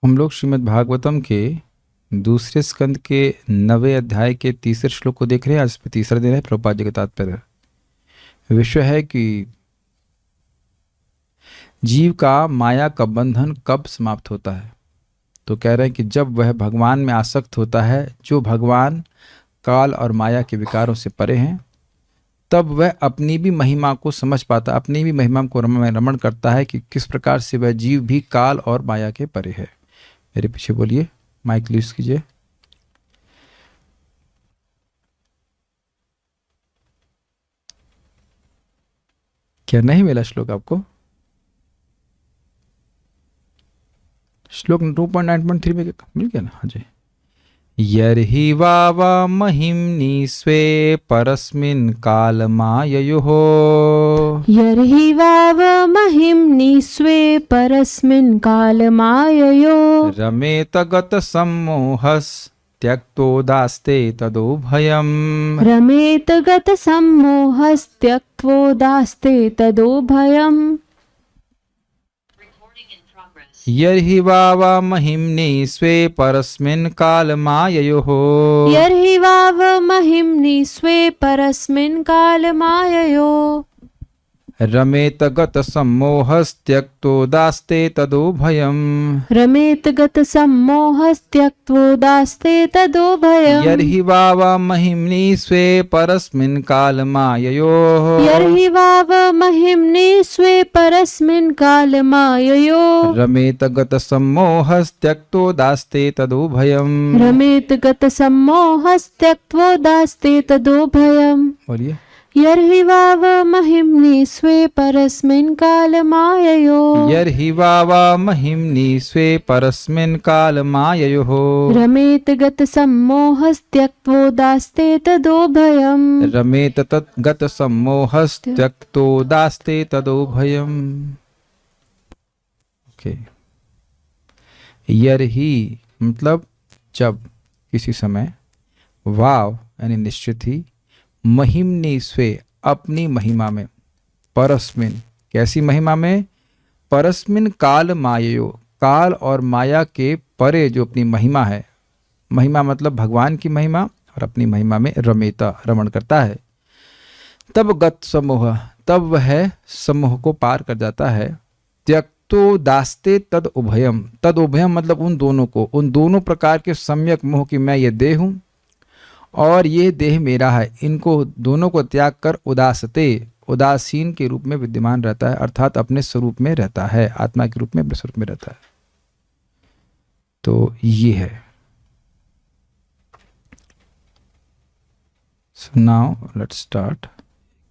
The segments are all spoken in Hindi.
हम लोग श्रीमद् भागवतम के दूसरे स्कंद के 9वें अध्याय के तीसरे श्लोक को देख रहे हैं। आज पे तीसरा दिन है। प्रभुपाद जी का तात्पर्य विषय है कि जीव का माया का बंधन कब समाप्त होता है। तो कह रहे हैं कि जब वह भगवान में आसक्त होता है, जो भगवान काल और माया के विकारों से परे हैं, तब वह अपनी भी महिमा को समझ पाता, अपनी भी महिमा को रमण करता है कि किस प्रकार से वह जीव भी काल और माया के परे है। मेरे पीछे बोलिए, माइक यूज कीजिए। क्या नहीं मिला श्लोक आपको? श्लोक 2.9.3 में मिल गया ना? हाँ जी। यर्हि वावा महिम्नि स्वे परस्मिन् कालमाययोः यर्हि वाव महिम्नि स्वे परस्मिन् कालमाययो रमेत गतसम्मोहस्त्यक्तोदास्ते तदोभयम् रमेत गतसम्मोहस्त्यक्त्वोदास्ते तदोभयम्। यर्हि वावा महिम्नि स्वे परस्मिन् कालमाययोः यर्हि वाव महिम्नि स्वे परस्मिन् कालमाययो रमेत गतसम्मोहस्त्यक्तोदास्ते तदोभयम् रमेत गतसम्मोहस्त्यक्त्वोदास्ते तदोभयम्। यर्हि वावा महिम्नि स्वे परस्मिन् कालमाययोः यर्हि वाव महिम्नि स्वे परस्मिन् कालमाययो रमेत गतसम्मोहस्त्यक्तोदास्ते तदोभयम्। रमेत गतसम्मोहस्त्यक्त्वोदास्ते तदोभयम्। बोलिए। यर्हि वाव महिम्नि स्वे परस्मिन् कालमाययो यर्हि वावा महिम्नि स्वे परस्मिन् कालमाययोः रमेत गतसम्मोहस्त्यक्त्वोदास्ते तदोभयम्। रमेत गतसम्मोहस्त्यक्तोदास्ते तदोभयम्। ओके। यर्हि मतलब जब, किसी समय, वाव यानी निश्चित ही, महिम्नि स्वे अपनी महिमा में, परस्मिन कैसी महिमा में, परस्मिन काल माययो काल और माया के परे जो अपनी महिमा है, महिमा मतलब भगवान की महिमा, और अपनी महिमा में रमेता रमण करता है, तब गत समूह, तब वह समूह को पार कर जाता है। त्यक्तो दास्ते तद उभयम, तद उभयम मतलब उन दोनों को, उन दोनों प्रकार के सम्यक मोह कि मैं ये देह हूँ और ये देह मेरा है, इनको दोनों को त्याग कर उदासते, उदासीन के रूप में विद्यमान रहता है, अर्थात अपने स्वरूप में रहता है, आत्मा के रूप में अपने स्वरूप में रहता है। तो ये है। So now let's start.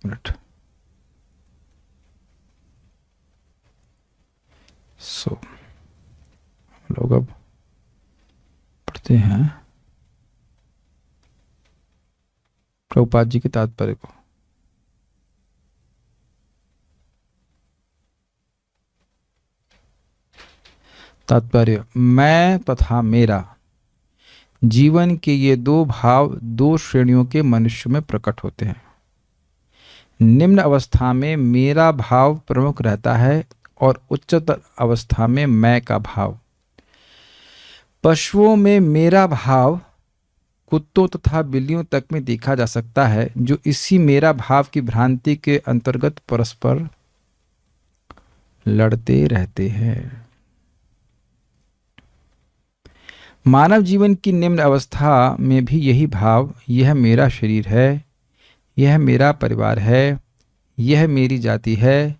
Minute. So लोग अब पढ़ते हैं प्रभुपाद जी के तात्पर्य को। तात्पर्य, मैं तथा मेरा, जीवन के ये दो भाव दो श्रेणियों के मनुष्य में प्रकट होते हैं। निम्न अवस्था में मेरा भाव प्रमुख रहता है और उच्चतर अवस्था में मैं का भाव। पशुओं में मेरा भाव कुत्तों तथा बिल्लियों तक में देखा जा सकता है, जो इसी मेरा भाव की भ्रांति के अंतर्गत परस्पर लड़ते रहते हैं। मानव जीवन की निम्न अवस्था में भी यही भाव, यह मेरा शरीर है, यह मेरा परिवार है, यह मेरी जाति है,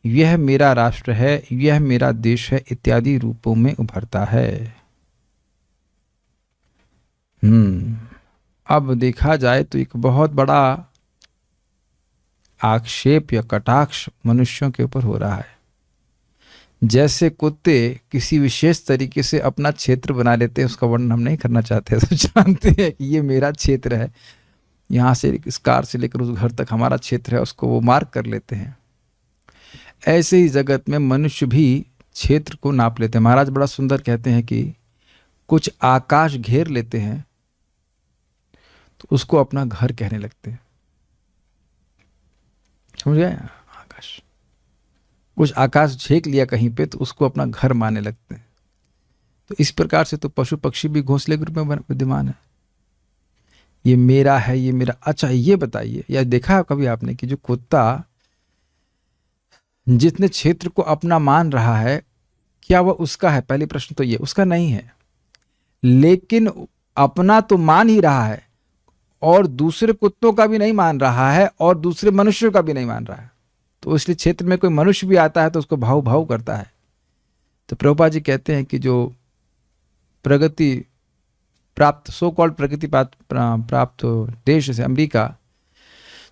यह मेरा राष्ट्र है, यह मेरा देश है, इत्यादि रूपों में उभरता है। अब देखा जाए तो एक बहुत बड़ा आक्षेप या कटाक्ष मनुष्यों के ऊपर हो रहा है। जैसे कुत्ते किसी विशेष तरीके से अपना क्षेत्र बना लेते हैं, उसका वर्णन हम नहीं करना चाहते, तो जानते हैं कि ये मेरा क्षेत्र है, यहाँ से इस कार से लेकर उस घर तक हमारा क्षेत्र है, उसको वो मार्क कर लेते हैं। ऐसे ही जगत में मनुष्य भी क्षेत्र को नाप लेते हैं। महाराज बड़ा सुंदर कहते हैं कि कुछ आकाश घेर लेते हैं तो उसको अपना घर कहने लगते हैं। समझ गए? आकाश, कुछ आकाश झेक लिया कहीं पे तो उसको अपना घर मानने लगते हैं। तो इस प्रकार से तो पशु पक्षी भी घोंसले के रूप में विद्यमान है। ये मेरा है, ये मेरा। अच्छा ये बताइए, या देखा है कभी आपने कि जो कुत्ता जितने क्षेत्र को अपना मान रहा है, क्या वह उसका है? पहली प्रश्न तो ये, उसका नहीं है, लेकिन अपना तो मान ही रहा है और दूसरे कुत्तों का भी नहीं मान रहा है और दूसरे मनुष्यों का भी नहीं मान रहा है। तो इसलिए क्षेत्र में कोई मनुष्य भी आता है तो उसको भाव भाव करता है। तो प्रभुपाद जी कहते हैं कि जो प्रगति प्राप्त, सो कॉल्ड प्रगति प्राप्त देश जैसे अमेरिका,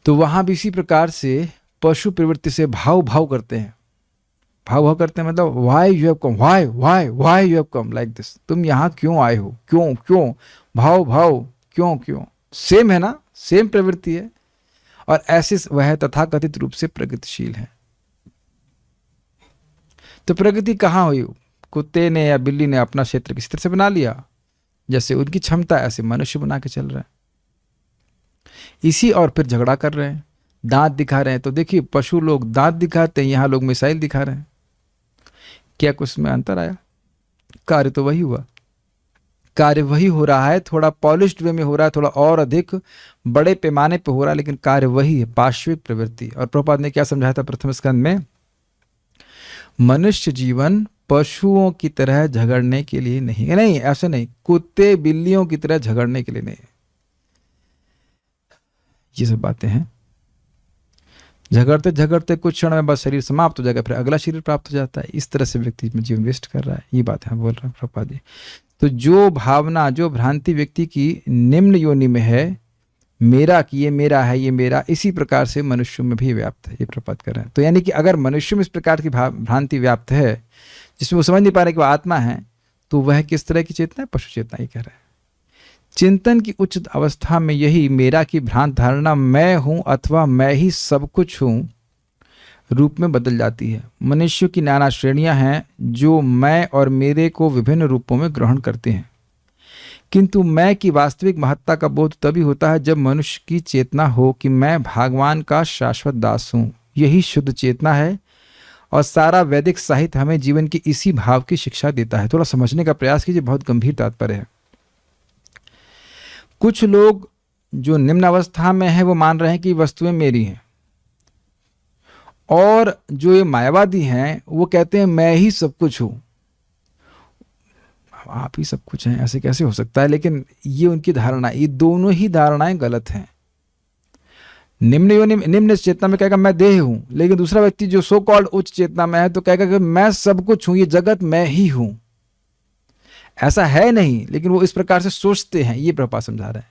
तो वहाँ भी इसी प्रकार से पशु प्रवृत्ति से भाव भाव करते हैं। भाव भाव करते हैं मतलब why you have come, why why why you have come like this, तुम यहाँ क्यों आए हो, क्यों क्यों, भाव भाव, क्यों क्यों, सेम है ना, सेम प्रवृत्ति है। और ऐसे वह तथाकथित रूप से प्रगतिशील है। तो प्रगति कहाँ हुई? कुत्ते ने या बिल्ली ने अपना क्षेत्र किसी तरह से बना लिया, जैसे उनकी क्षमता ऐसे मनुष्य बना के चल रहे हैं इसी, और फिर झगड़ा कर रहे हैं, दांत दिखा रहे हैं। तो देखिए पशु लोग दांत दिखाते हैं, यहाँ लोग मिसाइल दिखा रहे हैं। क्या कुछ में अंतर आया? कार्य तो वही हुआ, कार्य वही हो रहा है, थोड़ा पॉलिश्ड वे में हो रहा है, थोड़ा और अधिक बड़े पैमाने पे हो रहा है, लेकिन कार्य वही है, पार्श्विक प्रवृत्ति। और प्रभुपाद ने क्या समझाया था प्रथम स्कंद में? मनुष्य जीवन पशुओं की तरह झगड़ने के लिए नहीं है, नहीं ऐसे नहीं, कुत्ते बिल्लियों की तरह झगड़ने के लिए नहीं। ये सब बातें हैं। झगड़ते झगड़ते कुछ क्षण में बस शरीर समाप्त हो जाएगा, फिर अगला शरीर प्राप्त हो जाता है। इस तरह से व्यक्ति में जीवन वेस्ट कर रहा है। ये बात है बोल रहे हैं प्रभुपाद जी। तो जो भावना, जो भ्रांति व्यक्ति की निम्न योनि में है, मेरा कि ये मेरा है, ये मेरा, इसी प्रकार से मनुष्यों में भी व्याप्त है। ये प्रपात कर रहे हैं। तो यानी कि अगर मनुष्य में इस प्रकार की भ्रांति व्याप्त है जिसमें वो समझ नहीं पा रहे कि वो आत्मा है, तो वह किस तरह की चेतना है? पशु चेतना। ही कह रहे हैं चिंतन की उच्च अवस्था में यही मेरा की भ्रांत धारणा मैं हूं अथवा मैं ही सब कुछ हूं रूप में बदल जाती है। मनुष्य की नाना श्रेणियां हैं जो मैं और मेरे को विभिन्न रूपों में ग्रहण करते हैं, किंतु मैं की वास्तविक महत्ता का बोध तभी होता है जब मनुष्य की चेतना हो कि मैं भगवान का शाश्वत दास हूँ। यही शुद्ध चेतना है और सारा वैदिक साहित्य हमें जीवन की इसी भाव की शिक्षा देता है। थोड़ा समझने का प्रयास कीजिए, बहुत गंभीर तात्पर्य है। कुछ लोग जो निम्न अवस्था में है वो मान रहे हैं कि वस्तुएं मेरी हैं, और जो ये मायावादी हैं वो कहते हैं मैं ही सब कुछ हूं। आप ही सब कुछ हैं, ऐसे कैसे हो सकता है? लेकिन ये उनकी धारणा, ये दोनों ही धारणाएं गलत हैं। निम्न चेतना में कहेगा मैं देह हूं, लेकिन दूसरा व्यक्ति जो सो कॉल्ड उच्च चेतना में है तो कहेगा कि मैं सब कुछ हूं, ये जगत मैं ही हूं। ऐसा है नहीं, लेकिन वो इस प्रकार से सोचते हैं। ये प्रभुपाद समझा रहे हैं।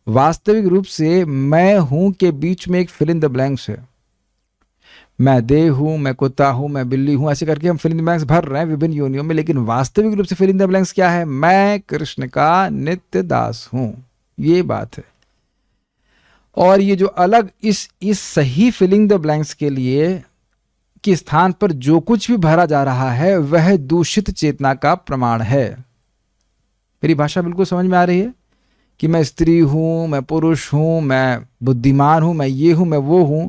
वास्तविक रूप से मैं हूं के बीच में एक फिल इन द ब्लैंक्स है। मैं देह हूं, मैं कुत्ता हूं, मैं बिल्ली हूं, ऐसे करके हम फिल इन द ब्लैंक्स भर रहे हैं विभिन्न योनियों में। लेकिन वास्तविक रूप से फिल इन द ब्लैंक्स क्या है? मैं कृष्ण का नित्य दास हूं। ये बात है। और ये जो अलग इस सही फिलिंग द ब्लैंक्स के लिए के स्थान पर जो कुछ भी भरा जा रहा है वह दूषित चेतना का प्रमाण है। मेरी भाषा बिल्कुल समझ में आ रही है कि मैं स्त्री हूं, मैं पुरुष हूं, मैं बुद्धिमान हूं, मैं ये हूं, मैं वो हूं।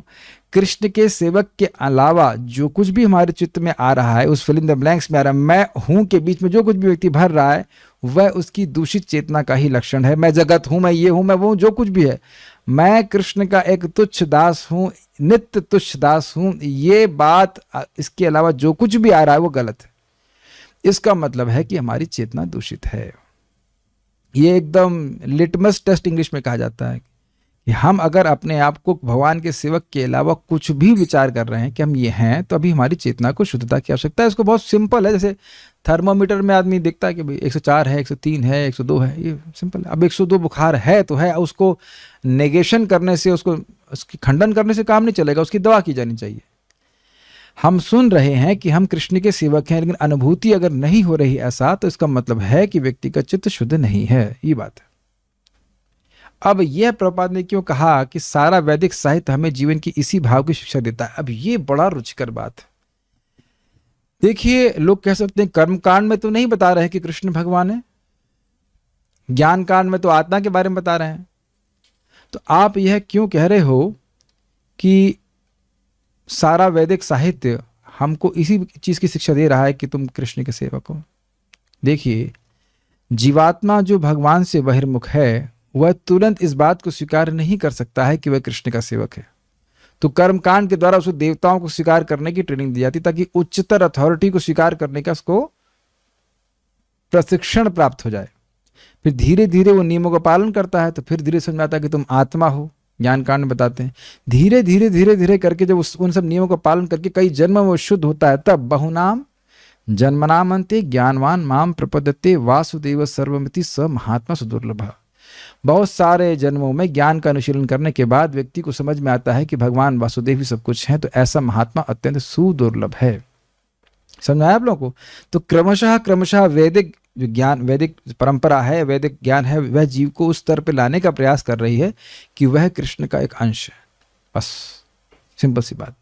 कृष्ण के सेवक के अलावा जो कुछ भी हमारे चित्त में आ रहा है, उस फिल इन द ब्लैंक्स में आ रहा है, मैं हूं के बीच में जो कुछ भी व्यक्ति भर रहा है वह उसकी दूषित चेतना का ही लक्षण है। मैं जगत हूं, मैं ये हूं, मैं वो हूं, जो कुछ भी है, मैं कृष्ण का एक तुच्छ दास हूं, नित्य तुच्छ दास हूं। ये बात, इसके अलावा जो कुछ भी आ रहा है वो गलत है। इसका मतलब है कि हमारी चेतना दूषित है। ये एकदम लिटमस टेस्ट इंग्लिश में कहा जाता है कि हम अगर अपने आप को भगवान के सेवक के अलावा कुछ भी विचार कर रहे हैं कि हम ये हैं, तो अभी हमारी चेतना को शुद्धता की आवश्यकता है। इसको बहुत सिंपल है, जैसे थर्मोमीटर में आदमी देखता है कि भाई 104 है, 103 है, 102 है, ये सिंपल है। अब 102 बुखार है तो है, उसको नेगेशन करने से, उसकी खंडन करने से काम नहीं चलेगा, उसकी दवा की जानी चाहिए। हम सुन रहे हैं कि हम कृष्ण के सेवक हैं, लेकिन अनुभूति अगर नहीं हो रही ऐसा, तो इसका मतलब है कि व्यक्ति का चित्त शुद्ध नहीं है। ये बात है। अब यह प्रभुपाद ने क्यों कहा कि सारा वैदिक साहित्य हमें जीवन की इसी भाव की शिक्षा देता है? अब ये बड़ा रुचिकर बात है। देखिए, लोग कह सकते हैं कर्मकांड में तो नहीं बता रहे कि कृष्ण भगवान है, ज्ञान कांड में तो आत्मा के बारे में बता रहे हैं, तो आप यह क्यों कह रहे हो कि सारा वैदिक साहित्य हमको इसी चीज की शिक्षा दे रहा है कि तुम कृष्ण के सेवक हो? देखिए, जीवात्मा जो भगवान से बहिर्मुख है वह तुरंत इस बात को स्वीकार नहीं कर सकता है कि वह कृष्ण का सेवक है। तो कर्मकांड के द्वारा उसको देवताओं को स्वीकार करने की ट्रेनिंग दी जाती ताकि उच्चतर अथॉरिटी को स्वीकार करने का उसको प्रशिक्षण प्राप्त हो जाए। फिर धीरे धीरे वो नियमों का पालन करता है तो फिर धीरे समझ में आता है कि तुम आत्मा हो। ज्ञान कांड में बताते हैं धीरे धीरे धीरे धीरे करके जब उन सब नियमों का पालन करके कई जन्म में वो शुद्ध होता है तब बहुनाम जन्मनाम अंते ज्ञानवान माम प्रपद्यते वासुदेव सर्वमिति स महात्मा सुदुर्लभ। बहुत सारे जन्मों में ज्ञान का अनुशीलन करने के बाद व्यक्ति को समझ में आता है कि भगवान वासुदेव ही सब कुछ है, तो ऐसा महात्मा अत्यंत सुदुर्लभ है। समझ आया आप लोगों को? तो क्रमशः वैदिक जो ज्ञान, वैदिक परंपरा है, वैदिक ज्ञान है, वह जीव को उस स्तर पे लाने का प्रयास कर रही है कि वह कृष्ण का एक अंश है। बस सिंपल सी बात।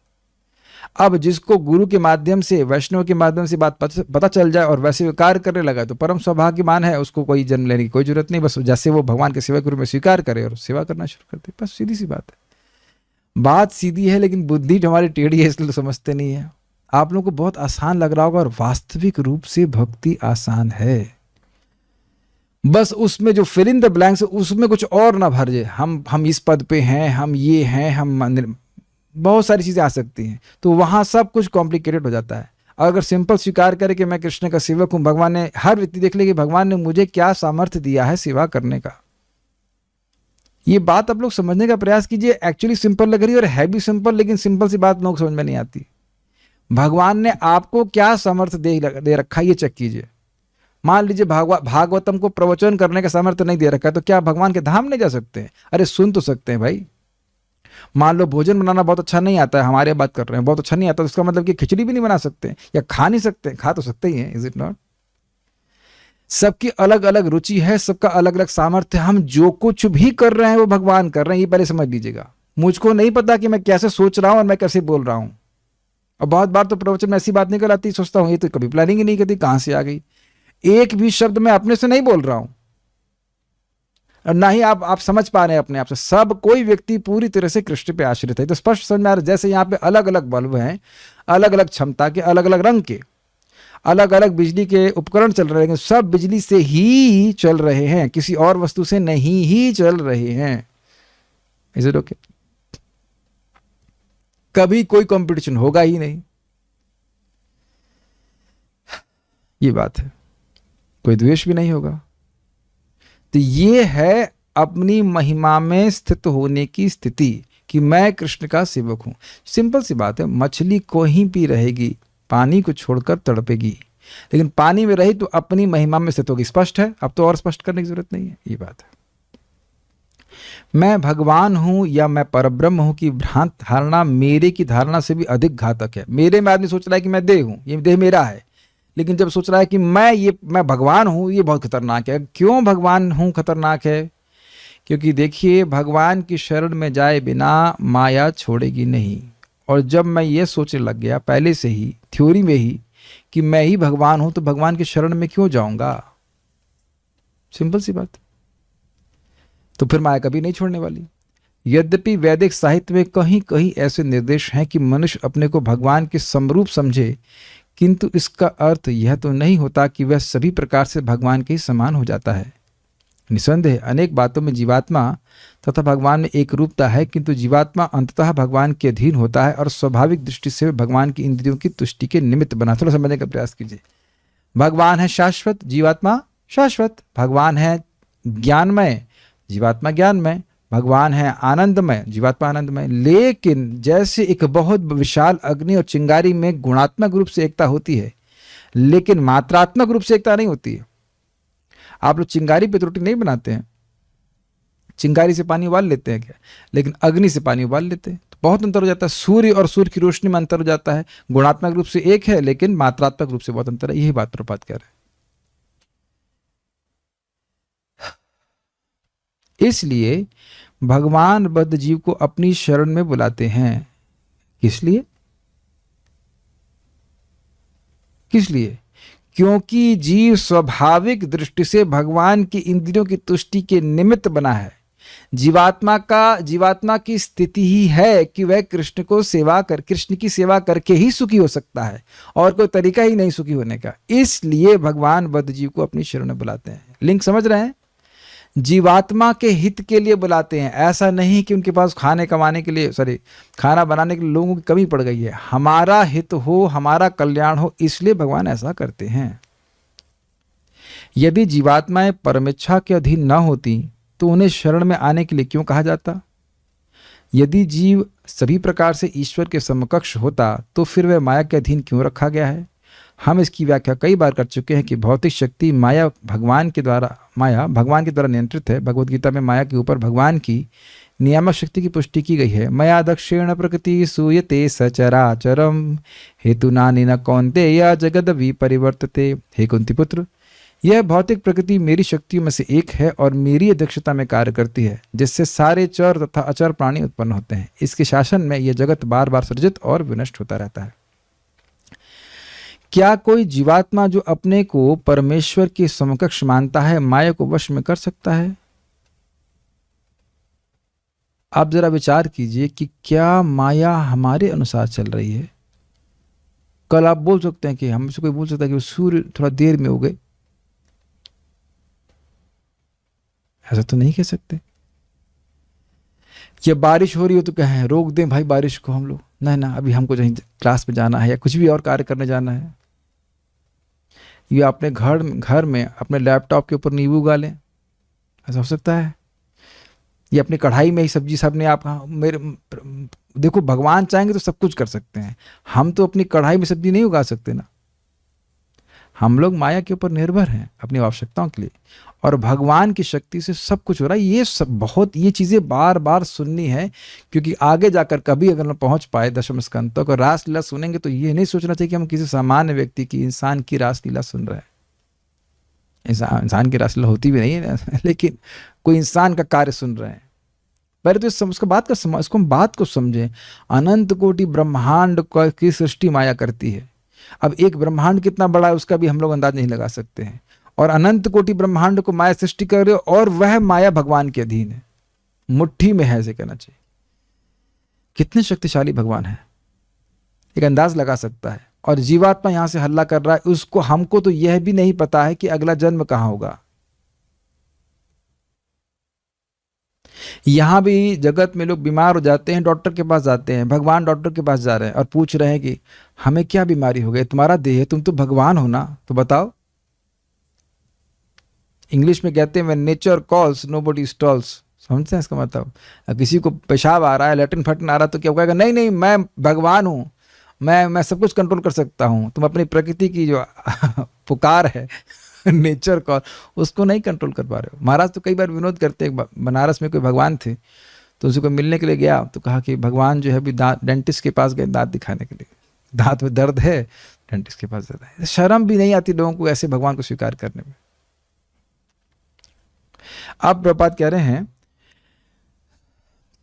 अब जिसको गुरु के माध्यम से, वैष्णव के माध्यम से बात पता चल जाए और वैसे कार्य करने लगा तो परम सौभाग्यमान है, उसको कोई जन्म लेने की कोई जरूरत नहीं। बस जैसे वो भगवान के सेवक के रूप में स्वीकार करे और सेवा करना शुरू कर दे, बस सीधी सी बात है। बात सीधी है लेकिन बुद्धि हमारी टेढ़ी है, इसलिए समझते नहीं है। आप लोगों को बहुत आसान लग रहा होगा और वास्तविक रूप से भक्ति आसान है। बस उसमें जो फिल इन द ब्लैंक्स उसमें कुछ और ना भर जाए। हम इस पद पे हैं, हम ये हैं, हम बहुत सारी चीजें आ सकती हैं, तो वहां सब कुछ कॉम्प्लिकेटेड हो जाता है। अगर सिंपल स्वीकार करे कि मैं कृष्ण का सेवक हूं, भगवान ने, हर व्यक्ति देख ले कि भगवान ने मुझे क्या सामर्थ्य दिया है सेवा करने का। ये बात आप लोग समझने का प्रयास कीजिए। एक्चुअली सिंपल लग रही है और है भी सिंपल, लेकिन सिंपल सी बात लोग समझ में नहीं आती। भगवान ने आपको क्या सामर्थ्य दे रखा है ये चेक कीजिए। मान लीजिए भागवतम को प्रवचन करने का सामर्थ्य नहीं दे रखा है, तो क्या भगवान के धाम नहीं जा सकते हैं? अरे सुन तो सकते हैं भाई। मान लो भोजन बनाना बहुत अच्छा नहीं आता है, हमारे बात कर रहे हैं, बहुत अच्छा नहीं आता, तो इसका मतलब कि खिचड़ी भी नहीं बना सकते या खा नहीं सकते? खा तो सकते ही हैं, इज इट नॉट? सबकी अलग अलग रुचि है, सबका अलग अलग सामर्थ्य। हम जो कुछ भी कर रहे हैं वो भगवान कर रहे हैं, ये पहले समझ लीजिएगा। मुझको नहीं पता कि मैं कैसे सोच रहा हूं और मैं कैसे बोल रहा हूं। और बहुत बार तो प्रवचन में ऐसी बात निकल आती, सोचता हूं ये तो कभी प्लानिंग ही नहीं करती, कहां से आ गई। एक भी शब्द मैं अपने से नहीं बोल रहा हूं और ना ही आप समझ पा रहे हैं अपने आप से। सब कोई व्यक्ति पूरी तरह से कृष्ण पे आश्रित है। तो स्पष्ट समझ में आ रहा है, जैसे यहाँ पे अलग अलग बल्ब हैं, अलग अलग क्षमता के, अलग अलग रंग के, अलग अलग बिजली के उपकरण चल रहे हैं, सब बिजली से ही चल रहे हैं, किसी और वस्तु से नहीं ही चल रहे हैं। Is it okay? कभी कोई कंपटीशन होगा ही नहीं, ये बात है। कोई द्वेष भी नहीं होगा। तो ये है अपनी महिमा में स्थित होने की स्थिति कि मैं कृष्ण का सेवक हूं। सिंपल सी बात है। मछली कहीं भी रहेगी, पानी को छोड़कर तड़पेगी, लेकिन पानी में रही तो अपनी महिमा में स्थित होगी। स्पष्ट है? अब तो और स्पष्ट करने की जरूरत नहीं है, ये बात है। मैं भगवान हूं या मैं परब्रह्म हूं की भ्रांत धारणा मेरे की धारणा से भी अधिक घातक है। मेरे में आदमी सोच रहा है कि मैं देह हूं, ये देह मेरा है, लेकिन जब सोच रहा है कि मैं भगवान हूं, ये बहुत खतरनाक है। क्यों भगवान हूं खतरनाक है? क्योंकि देखिए, भगवान की शरण में जाए बिना माया छोड़ेगी नहीं। और जब मैं ये सोचने लग गया पहले से ही, थ्योरी में ही, कि मैं ही भगवान हूं, तो भगवान की शरण में क्यों जाऊंगा? सिंपल सी बात। तो फिर माया कभी नहीं छोड़ने वाली। यद्यपि वैदिक साहित्य में कहीं कहीं ऐसे निर्देश हैं कि मनुष्य अपने को भगवान के समरूप समझे, किंतु इसका अर्थ यह तो नहीं होता कि वह सभी प्रकार से भगवान के ही समान हो जाता है। निसंदेह अनेक बातों में जीवात्मा तथा भगवान में एक रूपता है, किंतु जीवात्मा अंततः भगवान के अधीन होता है और स्वाभाविक दृष्टि से भगवान की इंद्रियों की तुष्टि के निमित्त बना। थोड़ा समझने का प्रयास कीजिए। भगवान है शाश्वत, जीवात्मा शाश्वत। भगवान है ज्ञानमय, जीवात्मा ज्ञानमय। भगवान है आनंदमय, जीवात्मा आनंदमय। लेकिन जैसे एक बहुत विशाल अग्नि और चिंगारी में गुणात्मक रूप से एकता होती है, लेकिन मात्रात्मक रूप से एकता नहीं होती है। आप लोग चिंगारी पे रोटी नहीं बनाते हैं, चिंगारी से पानी उबाल लेते हैं क्या? लेकिन अग्नि से पानी उबाल लेते हैं, तो बहुत अंतर हो जाता है। सूर्य और सूर्य की रोशनी में अंतर हो जाता है। गुणात्मक रूप से एक है, लेकिन मात्रात्मक रूप से बहुत अंतर है। यही बात प्रभुपाद कह रहे हैं। इसलिए भगवान बद्ध जीव को अपनी शरण में बुलाते हैं। किस लिए? किस लिए? क्योंकि जीव स्वाभाविक दृष्टि से भगवान की इंद्रियों की तुष्टि के निमित्त बना है। जीवात्मा की स्थिति ही है कि वह कृष्ण की सेवा करके ही सुखी हो सकता है, और कोई तरीका ही नहीं सुखी होने का। इसलिए भगवान बद्ध जीव को अपनी शरण में बुलाते हैं। लिंक समझ रहे हैं? जीवात्मा के हित के लिए बुलाते हैं, ऐसा नहीं कि उनके पास खाना बनाने के लिए लोगों की कमी पड़ गई है। हमारा हित हो, हमारा कल्याण हो, इसलिए भगवान ऐसा करते हैं। यदि जीवात्माएं परमेच्छा के अधीन न होती तो उन्हें शरण में आने के लिए क्यों कहा जाता? यदि जीव सभी प्रकार से ईश्वर के समकक्ष होता तो फिर वह माया के अधीन क्यों रखा गया है? हम इसकी व्याख्या कई बार कर चुके हैं कि भौतिक शक्ति माया भगवान के द्वारा नियंत्रित है। भगवद गीता में माया के ऊपर भगवान की नियामक शक्ति की पुष्टि की गई है। मया दक्षिण प्रकृति सूयते सचराचरम हेतु नानी न कौन्तेय जगद विपरिवर्तते। हे कुंती पुत्र, यह भौतिक प्रकृति मेरी शक्तियों में से एक है और मेरी अध्यक्षता में कार्य करती है, जिससे सारे चर तथा अचर प्राणी उत्पन्न होते हैं। इसके शासन में यह जगत बार बार सृजित और विनष्ट होता रहता है। क्या कोई जीवात्मा जो अपने को परमेश्वर के समकक्ष मानता है माया को वश में कर सकता है? आप जरा विचार कीजिए कि क्या माया हमारे अनुसार चल रही है? कल आप बोल सकते हैं कि हमसे कोई बोल सकता है कि सूर्य थोड़ा देर में उगे, ऐसा तो नहीं कह सकते। या बारिश हो रही हो तो कहें रोक दें भाई बारिश को, हम लोग नहीं ना, अभी हमको कहीं क्लास में जाना है या कुछ भी और कार्य करने जाना है। या अपने घर में अपने लैपटॉप के ऊपर नींबू उगा लें, ऐसा हो सकता है। या अपनी कढ़ाई में ही सब्जी सबने आप देखो, भगवान चाहेंगे तो सब कुछ कर सकते हैं। हम तो अपनी कढ़ाई में सब्जी नहीं उगा सकते ना। हम लोग माया के ऊपर निर्भर हैं अपनी आवश्यकताओं के लिए, और भगवान की शक्ति से सब कुछ हो रहा है। ये चीज़ें बार बार सुननी है, क्योंकि आगे जाकर कभी अगर हम पहुंच पाए दशम स्कंद तक और रासलीला सुनेंगे तो ये नहीं सोचना चाहिए कि हम किसी सामान्य व्यक्ति की, इंसान की रासलीला सुन रहे हैं। इंसान की रासलीला होती भी नहीं है, लेकिन कोई इंसान का कार्य सुन रहे हैं। पहले तो इसको बात को समझें। अनंत कोटि ब्रह्मांड की सृष्टि माया करती है। अब एक ब्रह्मांड कितना बड़ा है उसका भी हम लोग अंदाज नहीं लगा सकते हैं, और अनंत कोटि ब्रह्मांड को माया सृष्टि कर रहे हो, और वह माया भगवान के अधीन है, मुट्ठी में है, ऐसे कहना चाहिए। कितने शक्तिशाली भगवान है, एक अंदाज लगा सकता है। और जीवात्मा यहां से हल्ला कर रहा है, हमको तो यह भी नहीं पता है कि अगला जन्म कहां होगा। यहां भी जगत में लोग बीमार हो जाते हैं, डॉक्टर के पास जाते हैं, भगवान डॉक्टर के पास जा रहे हैं और पूछ रहे हैं कि हमें क्या बीमारी हो गई, तुम्हारा देह है, तुम तो भगवान हो ना, तो बताओ। इंग्लिश में कहते हैं when nature calls nobody stalls. समझते हैं इसका मतलब? किसी को पेशाब आ रहा है, लैट्रिन फटन आ रहा है, तो क्या कहेगा? नहीं नहीं, मैं भगवान हूं, मैं सब कुछ कंट्रोल कर सकता हूं। तुम अपनी प्रकृति की जो पुकार है नेचर कॉल, उसको नहीं कंट्रोल कर पा रहे हो। महाराज तो कई बार विनोद करते हैं। बनारस में कोई भगवान थे, तो उसी को मिलने के लिए गया, तो कहा कि भगवान जो है अभी डेंटिस्ट के पास गए दांत दिखाने के लिए, दांत में दर्द है, डेंटिस्ट के पास जाता है। शर्म भी नहीं आती लोगों को ऐसे भगवान को स्वीकार करने में। अब प्रभुपाद कह रहे हैं,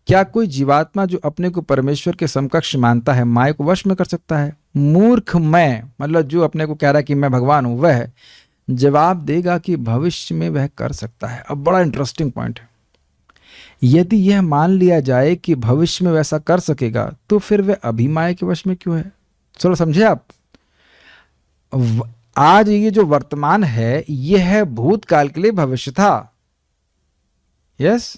क्या कोई जीवात्मा जो अपने को परमेश्वर के समकक्ष मानता है माया को वश में कर सकता है? मूर्ख मैं, मतलब जो अपने को कह रहा है कि मैं भगवान हूं, वह जवाब देगा कि भविष्य में वह कर सकता है। अब बड़ा इंटरेस्टिंग पॉइंट है। यदि यह मान लिया जाए कि भविष्य में वैसा कर सकेगा, तो फिर वह अभी माया के वश में क्यों है? चलो समझे आप। आज ये जो वर्तमान है, यह है भूतकाल के लिए भविष्य था। यस,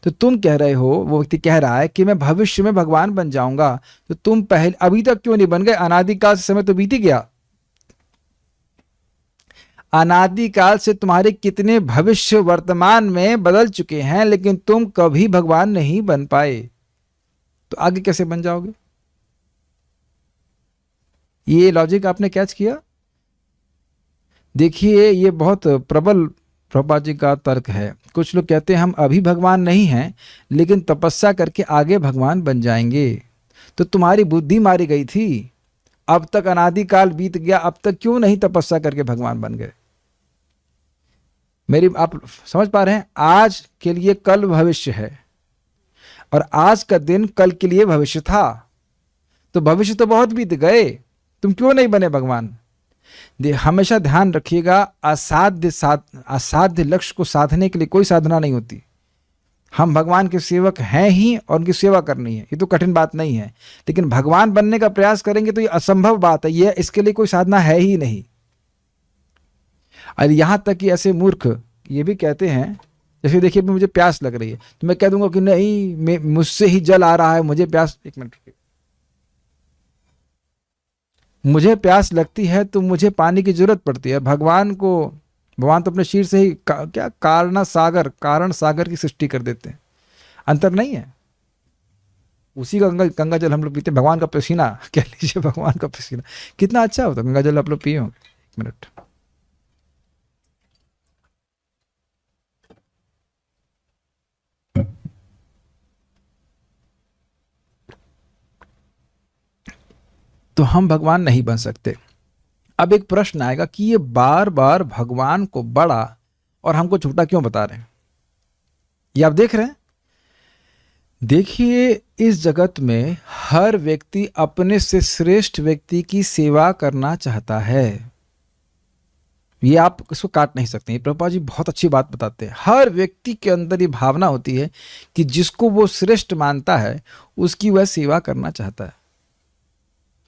तो तुम कह रहे हो, वो व्यक्ति कह रहा है कि मैं भविष्य में भगवान बन जाऊंगा, तो तुम पहले अभी तक क्यों नहीं बन गए? अनादिकाल से समय तो बीत ही गया। अनादिकाल से तुम्हारे कितने भविष्य वर्तमान में बदल चुके हैं, लेकिन तुम कभी भगवान नहीं बन पाए, तो आगे कैसे बन जाओगे? ये लॉजिक आपने कैच किया? देखिए, ये बहुत प्रबल प्रभुपाद जी का तर्क है। कुछ लोग कहते हैं हम अभी भगवान नहीं हैं, लेकिन तपस्या करके आगे भगवान बन जाएंगे। तो तुम्हारी बुद्धि मारी गई थी, अब तक अनादिकाल बीत गया, अब तक क्यों नहीं तपस्या करके भगवान बन गए? आप समझ पा रहे हैं? आज के लिए कल भविष्य है, और आज का दिन कल के लिए भविष्य था। तो भविष्य तो बहुत बीत गए, तुम क्यों नहीं बने भगवान? हमेशा ध्यान रखिएगा, असाध्य लक्ष्य को साधने के लिए कोई साधना नहीं होती। हम भगवान के सेवक हैं ही और उनकी सेवा करनी है, ये तो कठिन बात नहीं है। लेकिन भगवान बनने का प्रयास करेंगे तो ये असंभव बात है, ये इसके लिए कोई साधना है ही नहीं। और यहाँ तक कि ऐसे मूर्ख ये भी कहते हैं, जैसे देखिए मुझे प्यास लग रही है तो मैं कह दूंगा कि नहीं मुझसे ही जल आ रहा है, मुझे प्यास, एक मिनट रुकिए, मुझे प्यास लगती है तो मुझे पानी की जरूरत पड़ती है। भगवान तो अपने शरीर से ही क्या कारण सागर की सृष्टि कर देते हैं, अंतर नहीं है। उसी का गंगा जल हम लोग पीते हैं, भगवान का पसीना कह लीजिए, भगवान का पसीना कितना अच्छा होता है। गंगा जल आप लोग पिए होंगे, एक मिनट। तो हम भगवान नहीं बन सकते। अब एक प्रश्न आएगा कि ये बार बार भगवान को बड़ा और हमको छोटा क्यों बता रहे हैं? ये आप देख रहे हैं, देखिए इस जगत में हर व्यक्ति अपने से श्रेष्ठ व्यक्ति की सेवा करना चाहता है। ये आप इसको काट नहीं सकते। प्रभुपाद जी बहुत अच्छी बात बताते हैं, हर व्यक्ति के अंदर ये भावना होती है कि जिसको वो श्रेष्ठ मानता है उसकी वह सेवा करना चाहता है।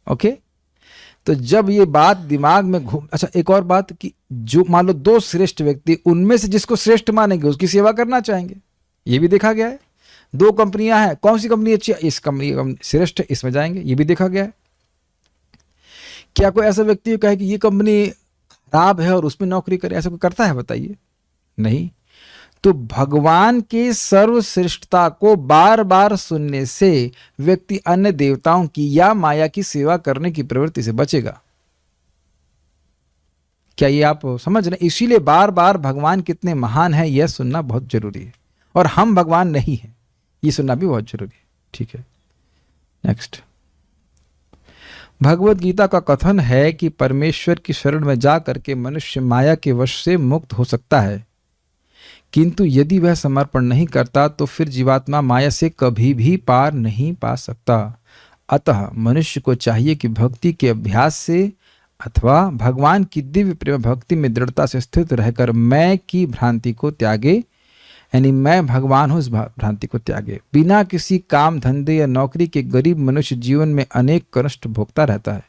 ओके, तो जब ये बात दिमाग में अच्छा एक और बात कि जो मान लो दो श्रेष्ठ व्यक्ति, उनमें से जिसको श्रेष्ठ मानेंगे उसकी सेवा करना चाहेंगे, ये भी देखा गया है। दो कंपनियां हैं, कौन सी कंपनी अच्छी है, इस कंपनी श्रेष्ठ, इसमें जाएंगे, ये भी देखा गया है। क्या कोई ऐसा व्यक्ति कहे कि ये कंपनी खराब है और उसमें नौकरी करे, ऐसा कोई करता है बताइए? नहीं। तो भगवान के सर्वश्रेष्ठता को बार बार सुनने से व्यक्ति अन्य देवताओं की या माया की सेवा करने की प्रवृत्ति से बचेगा। क्या ये आप समझ रहे? इसीलिए बार बार भगवान कितने महान है यह सुनना बहुत जरूरी है, और हम भगवान नहीं हैं ये सुनना भी बहुत जरूरी है। ठीक है, नेक्स्ट। भगवत गीता का कथन है कि परमेश्वर की शरण में जा करके मनुष्य माया के वश से मुक्त हो सकता है, किंतु यदि वह समर्पण नहीं करता तो फिर जीवात्मा माया से कभी भी पार नहीं पा सकता। अतः मनुष्य को चाहिए कि भक्ति के अभ्यास से अथवा भगवान की दिव्य प्रेम भक्ति में दृढ़ता से स्थित रहकर मैं की भ्रांति को त्यागे, यानी मैं भगवान हूं इस भ्रांति को त्यागे। बिना किसी काम धंधे या नौकरी के गरीब मनुष्य जीवन में अनेक कष्ट भोगता रहता है,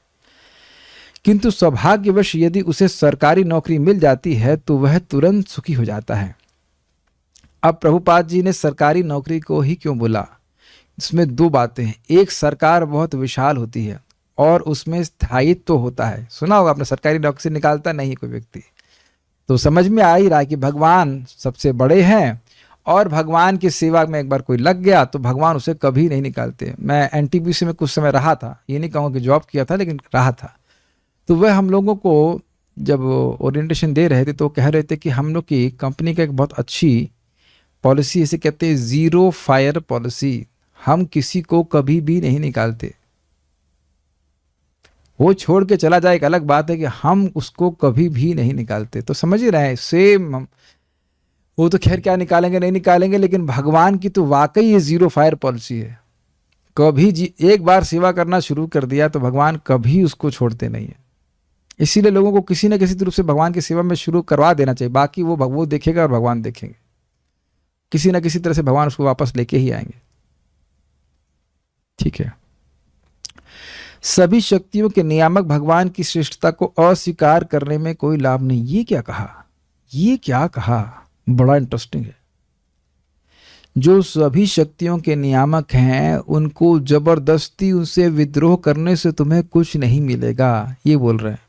किंतु सौभाग्यवश यदि उसे सरकारी नौकरी मिल जाती है तो वह तुरंत सुखी हो जाता है। अब प्रभुपाद जी ने सरकारी नौकरी को ही क्यों बोला? इसमें दो बातें हैं। एक, सरकार बहुत विशाल होती है और उसमें स्थायित्व तो होता है। सुना होगा आपने, सरकारी नौकरी से निकालता नहीं है कोई व्यक्ति। तो समझ में आ ही रहा है कि भगवान सबसे बड़े हैं, और भगवान की सेवा में एक बार कोई लग गया तो भगवान उसे कभी नहीं निकालते। मैं एनटीपीसी में कुछ समय रहा था, ये नहीं कहूँगा कि जॉब किया था, लेकिन रहा था। तो वह हम लोगों को जब ओरिएंटेशन दे रहे थे तो कह रहे थे कि हम लोग की कंपनी का एक बहुत अच्छी पॉलिसी, इसे कहते हैं जीरो फायर पॉलिसी। हम किसी को कभी भी नहीं निकालते, वो छोड़ के चला जाए एक अलग बात है कि हम उसको कभी भी नहीं निकालते। तो समझ ही रहे हैं, सेम वो तो खैर क्या निकालेंगे नहीं निकालेंगे, लेकिन भगवान की तो वाकई ये जीरो फायर पॉलिसी है। कभी एक बार सेवा करना शुरू कर दिया तो भगवान कभी उसको छोड़ते नहीं है। इसीलिए लोगों को किसी न किसी रूप से भगवान की सेवा में शुरू करवा देना चाहिए। बाकी वो देखेगा और भगवान देखेंगे, किसी न किसी तरह से भगवान उसको वापस लेके ही आएंगे। ठीक है, सभी शक्तियों के नियामक भगवान की श्रेष्ठता को अस्वीकार करने में कोई लाभ नहीं। ये क्या कहा, ये क्या कहा, बड़ा इंटरेस्टिंग है। जो सभी शक्तियों के नियामक हैं उनको जबरदस्ती उनसे विद्रोह करने से तुम्हें कुछ नहीं मिलेगा, ये बोल रहे हैं।